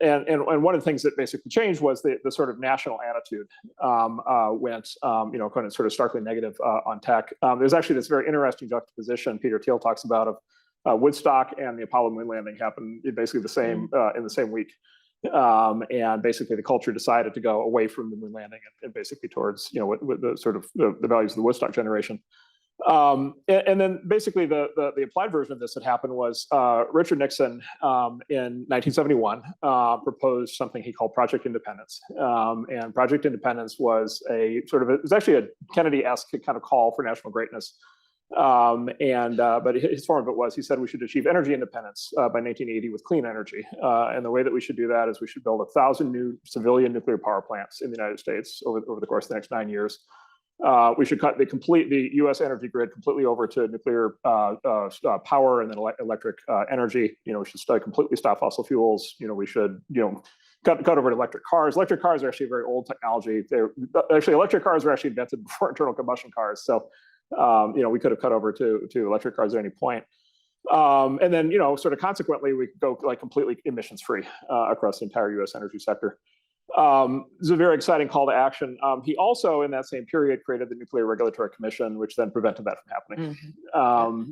And one of the things that basically changed was the sort of national attitude went, kind of sort of starkly negative on tech. There's actually this very interesting juxtaposition Peter Thiel talks about of Woodstock and the Apollo moon landing happened basically the same in the same week. And basically the culture decided to go away from the moon landing and basically towards, what the sort of the values of the Woodstock generation. And then basically the applied version of this that happened was Richard Nixon in 1971 proposed something he called Project Independence. And Project Independence was it was actually a Kennedy-esque kind of call for national greatness. But his form of it was, he said we should achieve energy independence by 1980 with clean energy. And the way that we should do that is we should build 1,000 new civilian nuclear power plants in the United States over the course of the next 9 years. We should cut the U.S. energy grid completely over to nuclear power and then electric energy. We should completely stop fossil fuels. We should, cut over to electric cars. Electric cars are actually a very old technology. Electric cars were actually invented before internal combustion cars. So, we could have cut over to electric cars at any point. And then, sort of consequently, we could go like completely emissions free across the entire U.S. energy sector. It's a very exciting call to action. He also, in that same period, created the Nuclear Regulatory Commission, which then prevented that from happening.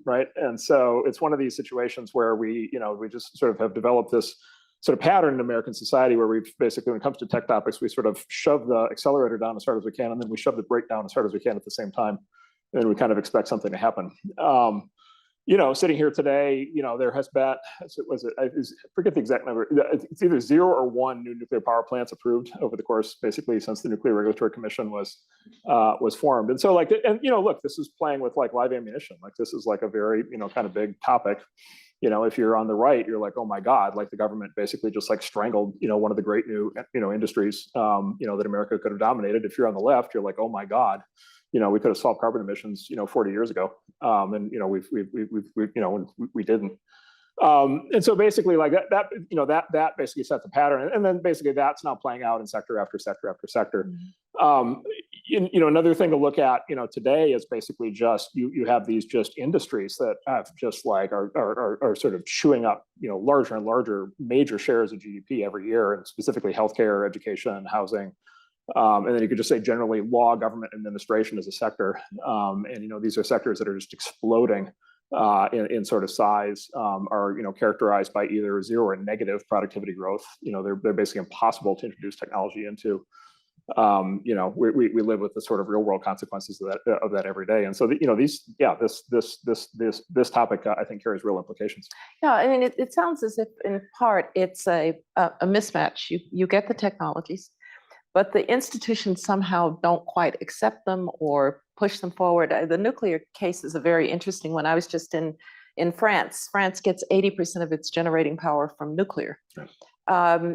Right. And so it's one of these situations where we just sort of have developed this sort of pattern in American society where we've basically, when it comes to tech topics, we sort of shove the accelerator down as hard as we can, and then we shove the brake down as hard as we can at the same time. And we kind of expect something to happen. Sitting here today, there has been, I forget the exact number. It's either 0 or 1 new nuclear power plants approved over the course, basically, since the Nuclear Regulatory Commission was formed. And so, look, this is playing with like live ammunition. Like this is like a very, kind of big topic. If you're on the right, you're like, oh my God, like the government basically just like strangled, one of the great new, industries, that America could have dominated. If you're on the left, you're like, oh my God. We could have solved carbon emissions, 40 years ago, and we didn't. And so basically, like that basically sets the pattern, and then basically that's now playing out in sector after sector after sector. Another thing to look at, today is basically just you have these just industries that have just like are sort of chewing up, larger and larger major shares of GDP every year, and specifically healthcare, education, housing. And then you could just say generally law, government, administration as a sector. And these are sectors that are just exploding in sort of size, are characterized by either 0 or negative productivity growth. They're basically impossible to introduce technology into. We live with the sort of real world consequences of that every day. And so this topic I think carries real implications. Yeah, I mean it sounds as if in part it's a mismatch. You get the technologies, but the institutions somehow don't quite accept them or push them forward. The nuclear case is a very interesting one. I was just in France. France gets 80% of its generating power from nuclear. Right.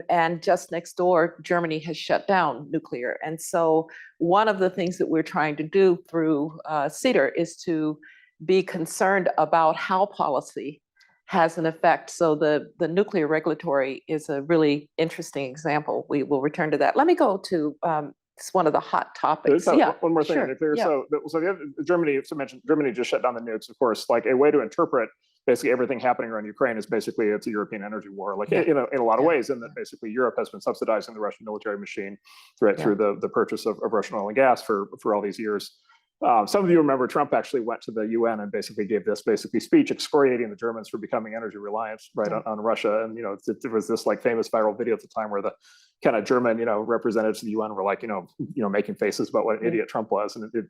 And just next door, Germany has shut down nuclear. And so one of the things that we're trying to do through CEDAR is to be concerned about how policy has an effect. So the nuclear regulatory is a really interesting example. We will return to that. Let me go to it's one of the hot topics. One more thing on nuclear. Yeah. So Germany, so mentioned, Germany just shut down the nukes. Of course, like a way to interpret basically everything happening around Ukraine is basically it's a European energy war, like in a lot of ways, and that basically Europe has been subsidizing the Russian military machine through the purchase of Russian oil and gas for all these years. Some of you remember Trump actually went to the UN and basically gave this speech excoriating the Germans for becoming energy reliant on Russia. And there was this like famous viral video at the time where the kind of German representatives of the UN were like making faces about what an idiot Trump was. And it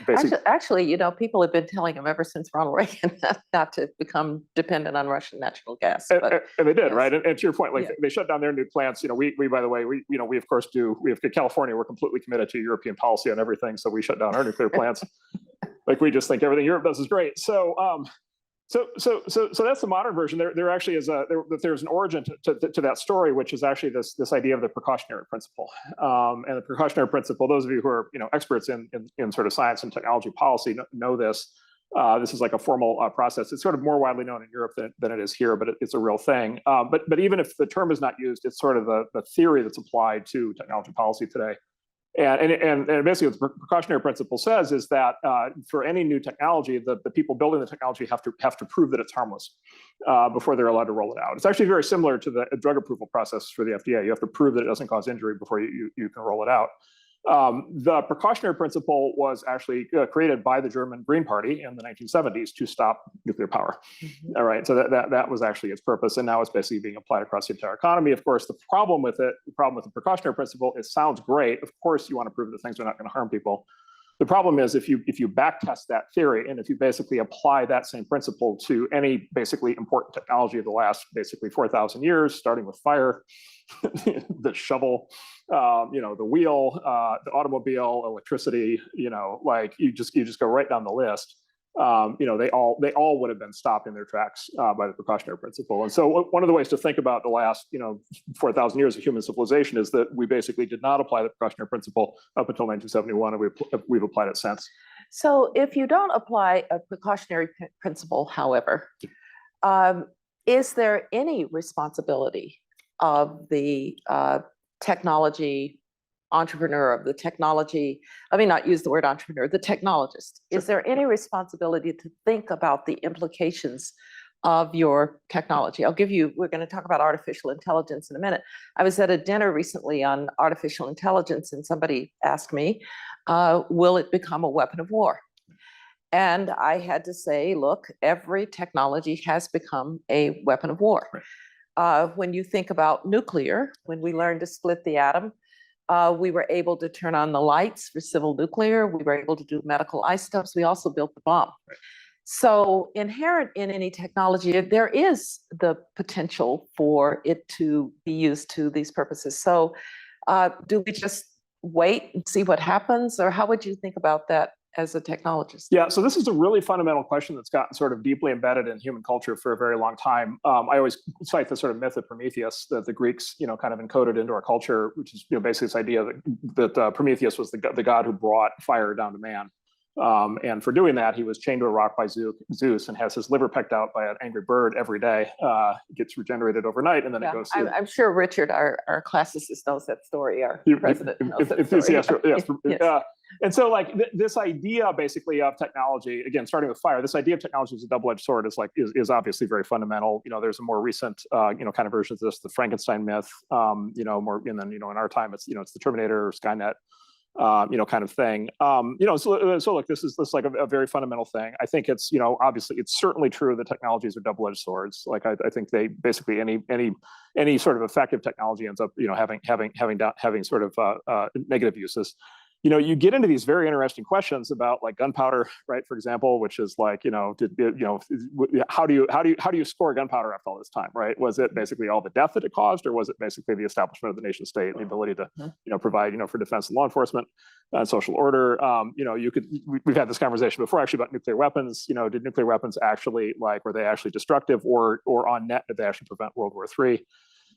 basically actually people have been telling him ever since Ronald Reagan not to become dependent on Russian natural gas. And they did, right? And to your point, like they shut down their nuke plants. We by the way, we of course do. We have California. We're completely committed to European policy on everything, so we shut down our nuclear plants. Like we just think everything Europe does is great. So that's the modern version. There actually is there's an origin to that story, which is actually this idea of the precautionary principle. And the precautionary principle, those of you who are experts in sort of science and technology policy know this. This is like a formal process. It's sort of more widely known in Europe than it is here, but it's a real thing. But even if the term is not used, it's sort of the theory that's applied to technology policy today. And basically what the precautionary principle says is that for any new technology, the people building the technology have to prove that it's harmless before they're allowed to roll it out. It's actually very similar to the drug approval process for the FDA. You have to prove that it doesn't cause injury before you can roll it out. The precautionary principle was actually created by the German Green Party in the 1970s to stop nuclear power. Mm-hmm. All right, so that was actually its purpose, and now it's basically being applied across the entire economy. Of course, the problem with the precautionary principle, it sounds great. Of course, you want to prove that things are not going to harm people. The problem is if you back test that theory, and if you basically apply that same principle to any basically important technology of the last basically 4,000 years, starting with fire, the shovel, the wheel, the automobile, electricity, like you just go right down the list. they all would have been stopped in their tracks by the precautionary principle. And so one of the ways to think about the last 4,000 years of human civilization is that we basically did not apply the precautionary principle up until 1971, and we've applied it since. So if you don't apply a precautionary principle, however, is there any responsibility of the technology entrepreneur, of the technology, let me not use the word entrepreneur, the technologist? Is there any responsibility to think about the implications of your technology? We're going to talk about artificial intelligence in a minute. I was at a dinner recently on artificial intelligence, and somebody asked me, will it become a weapon of war? And I had to say, look, every technology has become a weapon of war. When you think about nuclear, when we learned to split the atom, we were able to turn on the lights for civil nuclear. We were able to do medical isotopes. We also built the bomb. Right. So inherent in any technology, there is the potential for it to be used to these purposes. So do we just wait and see what happens? Or how would you think about that as a technologist? Yeah, so this is a really fundamental question that's gotten sort of deeply embedded in human culture for a very long time. I always cite the sort of myth of Prometheus that the Greeks, kind of encoded into our culture, which is basically this idea that Prometheus was the god who brought fire down to man. And for doing that, he was chained to a rock by Zeus and has his liver pecked out by an angry bird every day. It gets regenerated overnight, and then it goes through. I'm sure Richard, our classicist, knows that story. Our president knows that story. Yes. And so this idea basically of technology, again, starting with fire, this idea of technology as a double-edged sword is obviously very fundamental. There's a more recent, kind of version of this, the Frankenstein myth, more, and then, in our time, it's the Terminator or Skynet, kind of thing. So look, this is like a very fundamental thing. I think it's, obviously it's certainly true that technologies are double-edged swords. Like I think they basically any sort of effective technology ends up, having sort of negative uses. You get into these very interesting questions about like gunpowder, right? For example, which is like, how do you score gunpowder after all this time, right? Was it basically all the death that it caused, or was it basically the establishment of the nation state and the ability to, provide, for defense and law enforcement and social order? We've had this conversation before actually about nuclear weapons. Did nuclear weapons actually were they actually destructive, or on net, did they actually prevent World War III?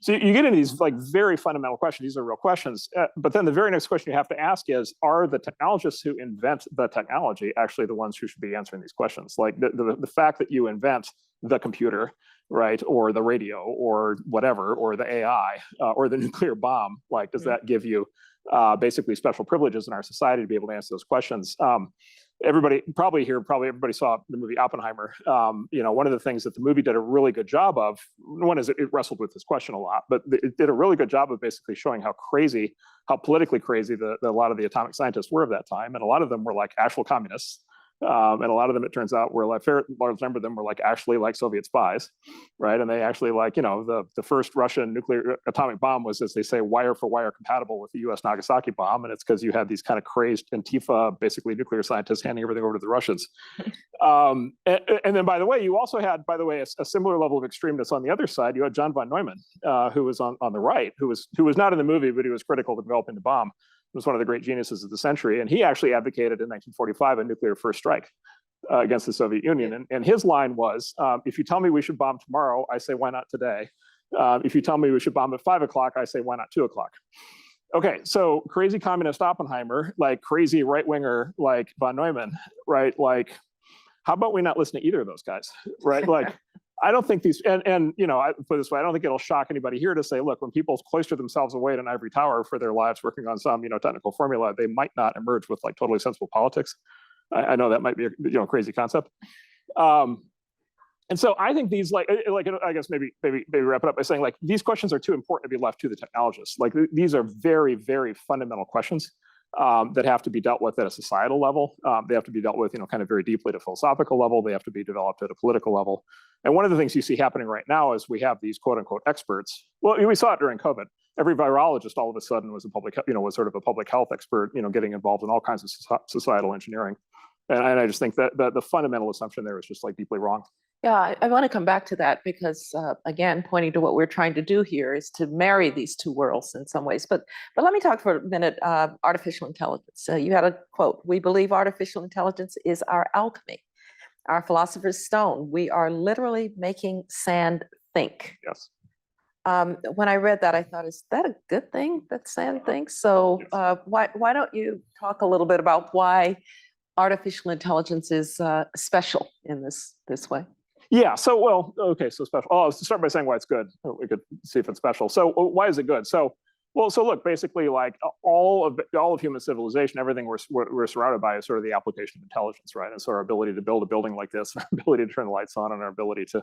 So you get into these very fundamental questions. These are real questions. But then the very next question you have to ask is, are the technologists who invent the technology actually the ones who should be answering these questions? Like the fact that you invent the computer, right, or the radio, or whatever, or the AI, or the nuclear bomb, does that give you basically special privileges in our society to be able to answer those questions? Everybody saw the movie Oppenheimer. One of the things that the movie did a really good job of, one is it wrestled with this question a lot, but it did a really good job of basically showing how politically crazy a lot of the atomic scientists were of that time. And a lot of them were like actual communists. And a lot of them, it turns out, were a large number of them were actually Soviet spies, right? And they actually the first Russian nuclear atomic bomb was, as they say, wire for wire compatible with the U.S. Nagasaki bomb, and it's because you had these kind of crazed Antifa, basically nuclear scientists, handing everything over to the Russians. And then, by the way, you also had, a similar level of extremeness on the other side. You had John von Neumann, who was on the right, who was not in the movie, but he was critical to developing the bomb. Was one of the great geniuses of the century, and he actually advocated in 1945 a nuclear first strike against the Soviet Union. And his line was, if you tell me we should bomb tomorrow, I say, why not today? If you tell me we should bomb at 5 o'clock, I say, why not 2 o'clock? Okay, so crazy communist Oppenheimer, crazy right-winger von Neumann, right? How about we not listen to either of those guys, right? I don't think these, I put it this way, I don't think it'll shock anybody here to say, look, when people cloister themselves away in an ivory tower for their lives working on some, technical formula, they might not emerge with totally sensible politics. I know that might be a crazy concept. And so I think these, I guess maybe wrap it up by saying, these questions are too important to be left to the technologists. These are very, very fundamental questions that have to be dealt with at a societal level. They have to be dealt with, kind of very deeply at a philosophical level. They have to be developed at a political level. And one of the things you see happening right now is we have these quote unquote experts. Well, we saw it during COVID. Every virologist all of a sudden was was sort of a public health expert, getting involved in all kinds of societal engineering. And I just think that the fundamental assumption there is just deeply wrong. Yeah, I want to come back to that because, again, pointing to what we're trying to do here is to marry these two worlds in some ways. But let me talk for a minute, artificial intelligence. You had a quote, "We believe artificial intelligence is our alchemy." our philosopher's stone. We are literally making sand think. Yes. When I read that, I thought, is that a good thing that sand thinks? So why don't you talk a little bit about why artificial intelligence is special in this way? Yeah, so, well, okay, so special. Oh, let's start by saying why it's good. We could see if it's special. So why is it good? So look, basically, like all of human civilization, everything we're surrounded by is sort of the application of intelligence, right? And so our ability to build a building like this, our ability to turn the lights on, and our ability to,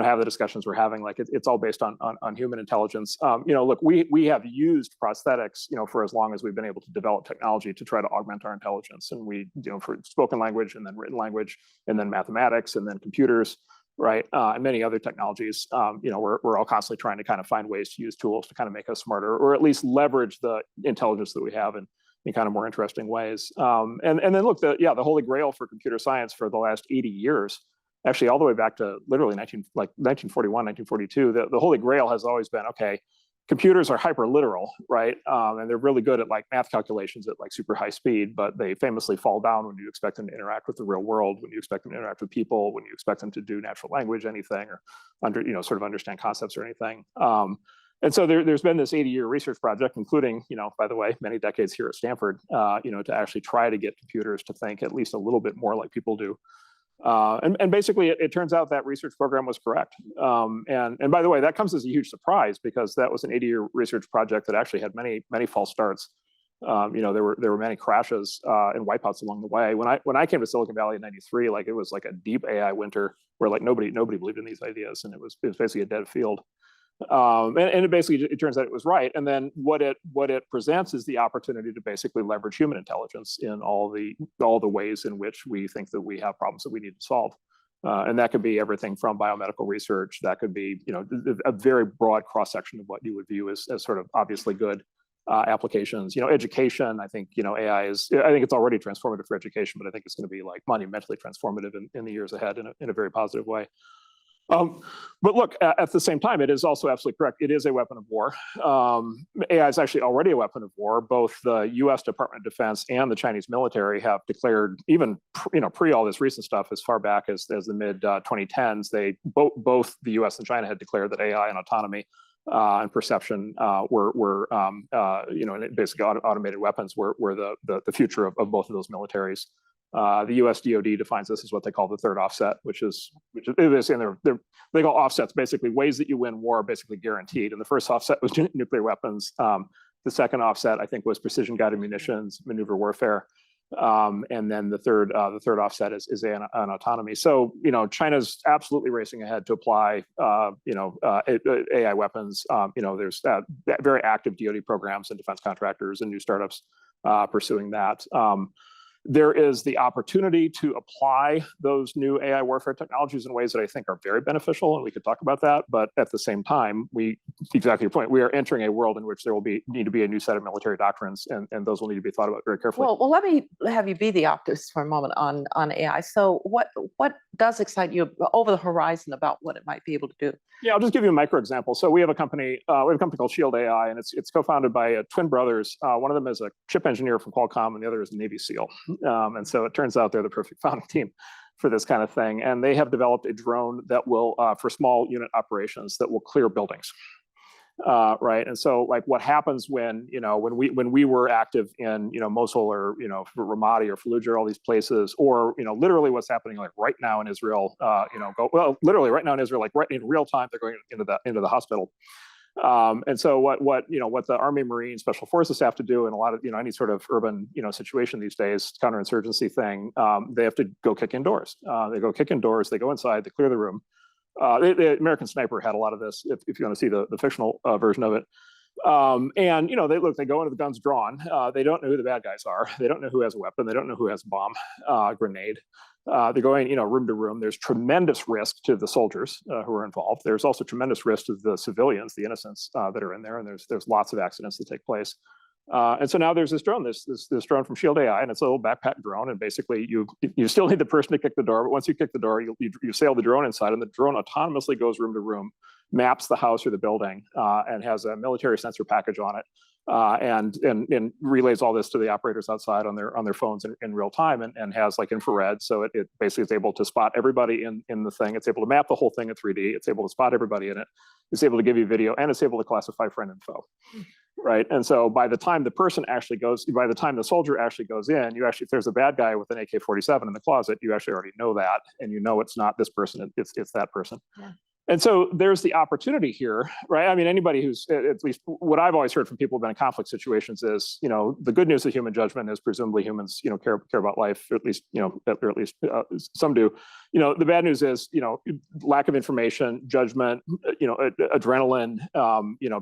have the discussions we're having, like it's all based on human intelligence. Look, we have used prosthetics, for as long as we've been able to develop technology to try to augment our intelligence, and we, for spoken language, and then written language, and then mathematics, and then computers. Right, and many other technologies, we're all constantly trying to kind of find ways to use tools to kind of make us smarter, or at least leverage the intelligence that we have in kind of more interesting ways. And then look, the holy grail for computer science for the last 80 years, actually all the way back to literally 1941, 1942, the holy grail has always been, okay, computers are hyper literal, right? And they're really good at like math calculations at like super high speed, but they famously fall down when you expect them to interact with the real world, when you expect them to interact with people, when you expect them to do natural language, anything, or sort of understand concepts or anything. And so there's been this 80-year research project, including, by the way, many decades here at Stanford, to actually try to get computers to think at least a little bit more like people do. And basically, it turns out that research program was correct. And by the way, that comes as a huge surprise, because that was an 80-year research project that actually had many false starts. There were many crashes and wipeouts along the way. When I came to Silicon Valley in '93, like it was like a deep AI winter where like nobody believed in these ideas, and it was basically a dead field. And it turns out it was right. And then what it presents is the opportunity to basically leverage human intelligence in all the ways in which we think that we have problems that we need to solve. And that could be everything from biomedical research. That could be, a very broad cross section of what you would view as sort of obviously good applications. Education. I think AI is. I think it's already transformative for education, but I think it's going to be like monumentally transformative in the years ahead in a very positive way. But look, at the same time, it is also absolutely correct. It is a weapon of war. AI is actually already a weapon of war. Both the U.S. Department of Defense and the Chinese military have declared, even pre all this recent stuff, as far back as the mid 2010s, they both the U.S. and China had declared that AI and autonomy and perception were basically automated weapons were the future of both of those militaries. The U.S. DoD defines this as what they call the third offset, which is and they call offsets basically ways that you win war, basically guaranteed. And the first offset was nuclear weapons. The second offset, I think, was precision guided munitions, maneuver warfare, and then the third offset is an autonomy. So China's absolutely racing ahead to apply AI weapons. There's very active DoD programs and defense contractors and new startups pursuing that. There is the opportunity to apply those new AI warfare technologies in ways that I think are very beneficial, and we could talk about that. But at the same time, exactly your point, we are entering a world in which there will need to be a new set of military doctrines, and those will need to be thought about very carefully. Well, let me have you be the optimist for a moment on AI. So what does excite you over the horizon about what it might be able to do? Yeah, I'll just give you a micro example. So we have a company called Shield AI, and it's co-founded by twin brothers. One of them is a chip engineer from Qualcomm, and the other is a Navy SEAL. And so it turns out they're the perfect founding team for this kind of thing. And they have developed a drone that will, for small unit operations, that will clear buildings. Right. And so like what happens when we were active in, Mosul or, Ramadi or Fallujah, or all these places, or, literally what's happening like right now in Israel, literally right now in Israel, like right in real time, they're going into the hospital. And so what the Army, Marine, Special Forces have to do in a lot of, any sort of urban, situation these days, counterinsurgency thing, they have to go kick indoors. They go kick indoors, they go inside, they clear the room. The American Sniper had a lot of this, if you want to see the fictional version of it. And they go into the guns drawn. They don't know who the bad guys are. They don't know who has a weapon. They don't know who has a bomb, grenade. They're going, room to room. There's tremendous risk to the soldiers who are involved. There's also tremendous risk to the civilians, the innocents that are in there. And there's lots of accidents that take place. And so now there's this drone, this drone from Shield AI, and it's a little backpack drone. And basically, you still need the person to kick the door, but once you kick the door, you sail the drone inside, and the drone autonomously goes room to room, maps the house or the building, and has a military sensor package on it. and relays all this to the operators outside on their phones in real time, and has like infrared, so it basically is able to spot everybody in the thing. It's able to map the whole thing in 3D. It's able to spot everybody in it. It's able to give you video, and it's able to classify friend info. Right. And so by the time the person actually goes, by the time the soldier actually goes in, you actually, if there's a bad guy with an AK-47 in the closet, you actually already know that, and you know it's not this person, it's that person. Yeah. And so there's the opportunity here, right? I mean, anybody who's, at least what I've always heard from people who've been in conflict situations is, the good news of human judgment is presumably humans, care about life, or at least, or at least some do. The bad news is, lack of information, judgment, adrenaline,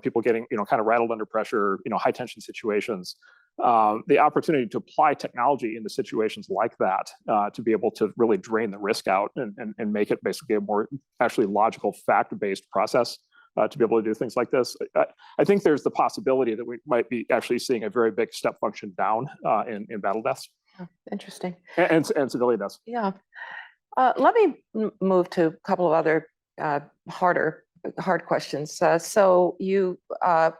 people getting, kind of rattled under pressure, high tension situations. The opportunity to apply technology into situations like that, to be able to really drain the risk out and make it basically a more actually logical, fact-based process to be able to do things like this. I think there's the possibility that we might be actually seeing a very big step function down in battle deaths. Oh, interesting. And civilian deaths. Yeah. Let me move to a couple of other hard questions. So you are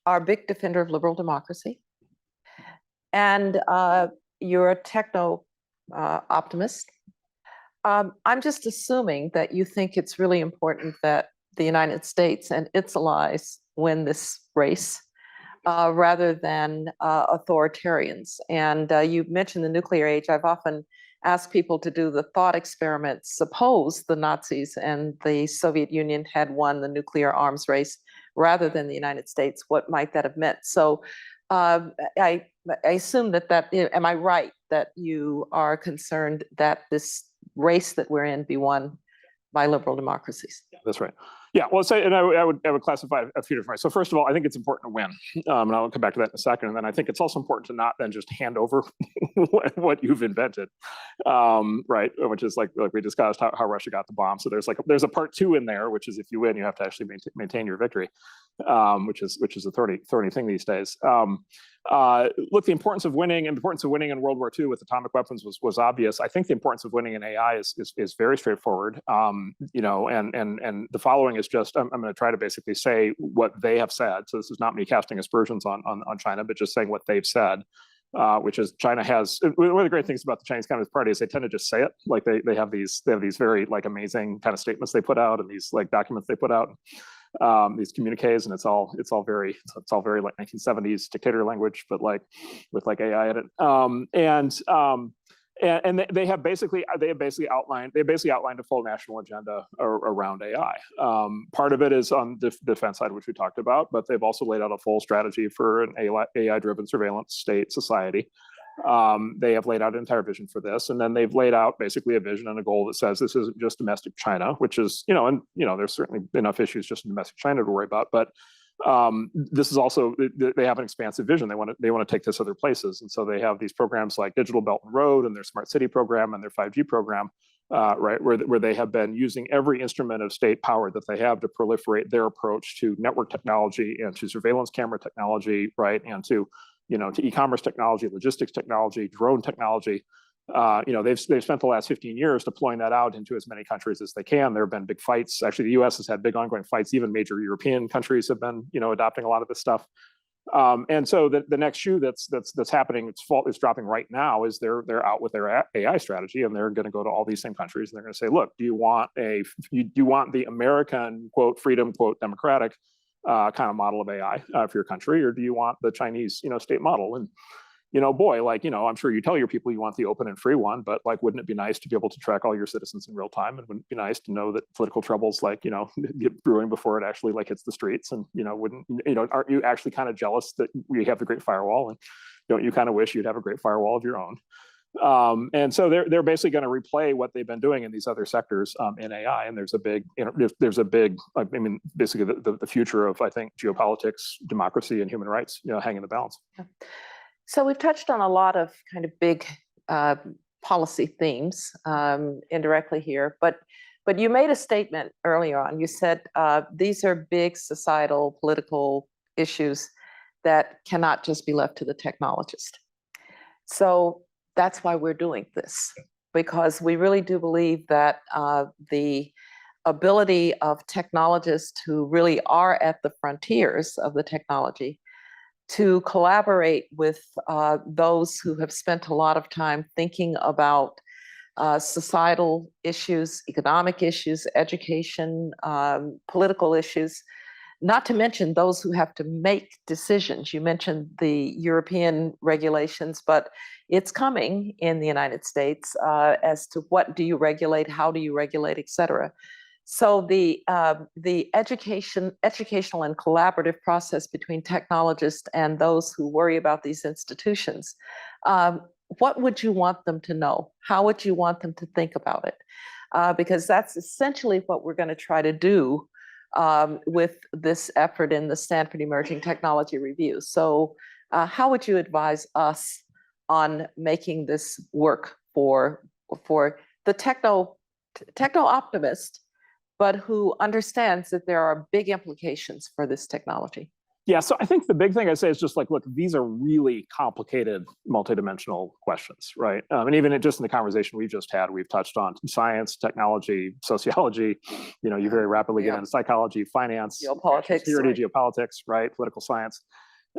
a big defender of liberal democracy. And you're a techno optimist. I'm just assuming that you think it's really important that the United States and its allies win this race rather than authoritarians. And you mentioned the nuclear age. I've often asked people to do the thought experiment. Suppose the Nazis and the Soviet Union had won the nuclear arms race rather than the United States. What might that have meant? So I assume that am I right that you are concerned that this race that we're in be won by liberal democracies? That's right. Yeah, well, and I would classify a few different ways. So first of all, I think it's important to win, and I'll come back to that in a second. And then I think it's also important to not then just hand over what you've invented, right? Which is like we discussed how Russia got the bomb. So there's a part 2 in there, which is if you win, you have to actually maintain your victory, which is a thorny thing these days. Look, the importance of winning in World War II with atomic weapons was obvious. I think the importance of winning in AI is very straightforward. And the following is just, I'm going to try to basically say what they have said. So this is not me casting aspersions on China, but just saying what they've said, which is China has, one of the great things about the Chinese Communist Party is they tend to just say it. Like they have these very like amazing kind of statements they put out, and these like documents they put out, these communiques, and it's all very like 1970s dictator language, but like with like AI in it. And they have basically outlined a full national agenda around AI. Part of it is on the defense side, which we talked about, but they've also laid out a full strategy for an AI-driven surveillance state society. They have laid out an entire vision for this, and then they've laid out basically a vision and a goal that says this isn't just domestic China, which is, there's certainly enough issues just in domestic China to worry about, but this is also, they have an expansive vision. They want to take this other places. And so they have these programs like Digital Belt and Road and their Smart City program and their 5G program, right, where they have been using every instrument of state power that they have to proliferate their approach to network technology and to surveillance camera technology, right, and to e-commerce technology, logistics technology, drone technology. They've spent the last 15 years deploying that out into as many countries as they can. There have been big fights. Actually, the U.S. has had big ongoing fights. Even major European countries have been, adopting a lot of this stuff. And so the next shoe that's happening, it's dropping right now, is they're out with their AI strategy, and they're going to go to all these same countries, and they're going to say, look, do you want the American quote freedom quote democratic kind of model of AI for your country, or do you want the Chinese state model? And boy, I'm sure you tell your people you want the open and free one, but wouldn't it be nice to be able to track all your citizens in real time? And wouldn't it be nice to know that political troubles get brewing before it actually hits the streets? And aren't you actually kind of jealous that we have the Great Firewall? And don't you kind of wish you'd have a great firewall of your own? And so they're basically going to replay what they've been doing in these other sectors in AI. And there's a big, basically the future of, I think, geopolitics, democracy, and human rights, hang in the balance. Yeah. So we've touched on a lot of kind of big policy themes indirectly here, but you made a statement earlier on. You said these are big societal, political issues that cannot just be left to the technologist. So that's why we're doing this, because we really do believe that the ability of technologists who really are at the frontiers of the technology to collaborate with those who have spent a lot of time thinking about societal issues, economic issues, education, political issues, not to mention those who have to make decisions. You mentioned the European regulations, but it's coming in the United States as to what do you regulate, how do you regulate, et cetera. So the educational and collaborative process between technologists and those who worry about these institutions, what would you want them to know? How would you want them to think about it? Because that's essentially what we're going to try to do with this effort in the Stanford Emerging Technology Review. So how would you advise us on making this work for the techno optimist, but who understands that there are big implications for this technology? Yeah, so I think the big thing I say is just like, look, these are really complicated, multidimensional questions, right? And even just in the conversation we just had, we've touched on science, technology, sociology. You know, you very rapidly get into psychology, finance, geopolitics, security, geopolitics, right? Political science.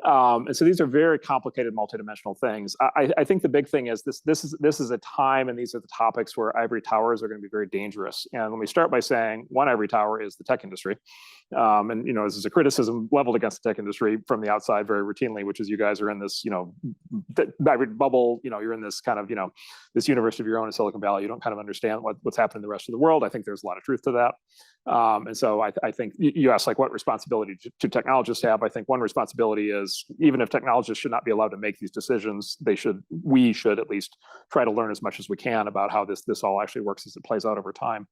And so these are very complicated, multidimensional things. I think the big thing is this is a time, and these are the topics where ivory towers are going to be very dangerous. And when we start by saying one ivory tower is the tech industry, and you know, this is a criticism leveled against the tech industry from the outside very routinely, which is you guys are in this, you know, ivory bubble. You know, you're in this kind of, you know, this universe of your own in Silicon Valley. You don't kind of understand what's happening in the rest of the world. I think there's a lot of truth to that. And so I think you asked like what responsibility do technologists have. I think one responsibility is, even if technologists should not be allowed to make these decisions, we should at least try to learn as much as we can about how this all actually works as it plays out over time.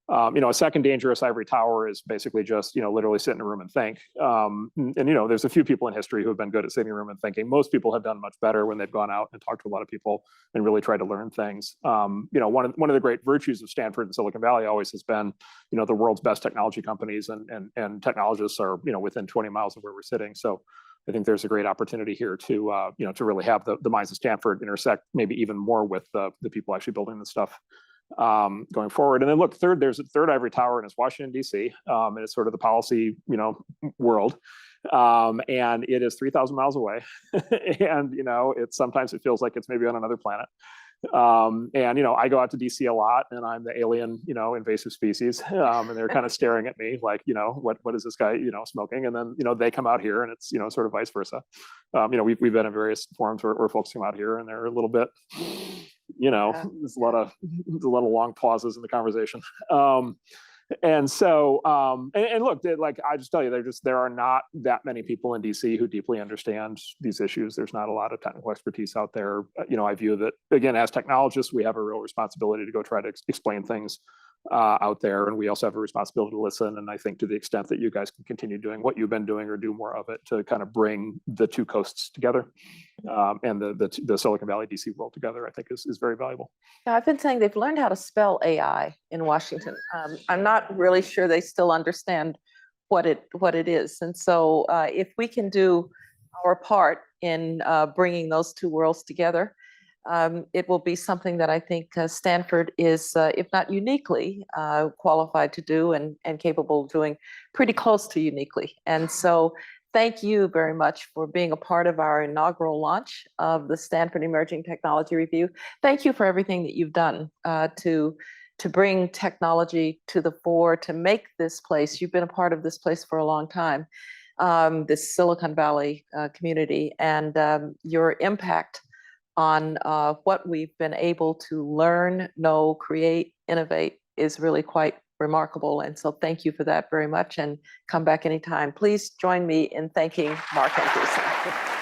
You know, a second dangerous ivory tower is basically just, you know, literally sit in a room and think. And, you know, there's a few people in history who have been good at sitting in a room and thinking. Most people have done much better when they've gone out and talked to a lot of people and really tried to learn things. You know, one of the great virtues of Stanford and Silicon Valley always has been, you know, the world's best technology companies and technologists are, you know, within 20 miles of where we're sitting. So I think there's a great opportunity here to, you know, to really have the minds of Stanford intersect maybe even more with the people actually building this stuff going forward. And then look, there's a third ivory tower, and it's Washington, D.C., and it's sort of the policy, you know, world. And it is 3,000 miles away. And, you know, sometimes it feels like it's maybe on another planet. And, you know, I go out to DC a lot, and I'm the alien, you know, invasive species. And they're kind of staring at me like, you know, what is this guy, you know, smoking? And then, you know, they come out here, and it's, you know, sort of vice versa. You know, we've been in various forums where folks come out here, and they're a little bit, you know, there's a lot of long pauses in the conversation. And so, and look, like I just tell you, there are not that many people in DC who deeply understand these issues. There's not a lot of technical expertise out there. You know, I view that, again, as technologists, we have a real responsibility to go try to explain things out there, and we also have a responsibility to listen. And I think to the extent that you guys can continue doing what you've been doing or do more of it to kind of bring the two coasts together and the Silicon Valley DC world together, I think is very valuable. Now, I've been saying they've learned how to spell AI in Washington. I'm not really sure they still understand what it is. And so if we can do our part in bringing those two worlds together, it will be something that I think Stanford is, if not uniquely, qualified to do and capable of doing pretty close to uniquely. And so thank you very much for being a part of our inaugural launch of the Stanford Emerging Technology Review. Thank you for everything that you've done to bring technology to the fore, to make this place. You've been a part of this place for a long time, this Silicon Valley community, and your impact on what we've been able to learn, know, create, innovate is really quite remarkable. And so thank you for that very much, and come back anytime. Please join me in thanking Marc Andreessen.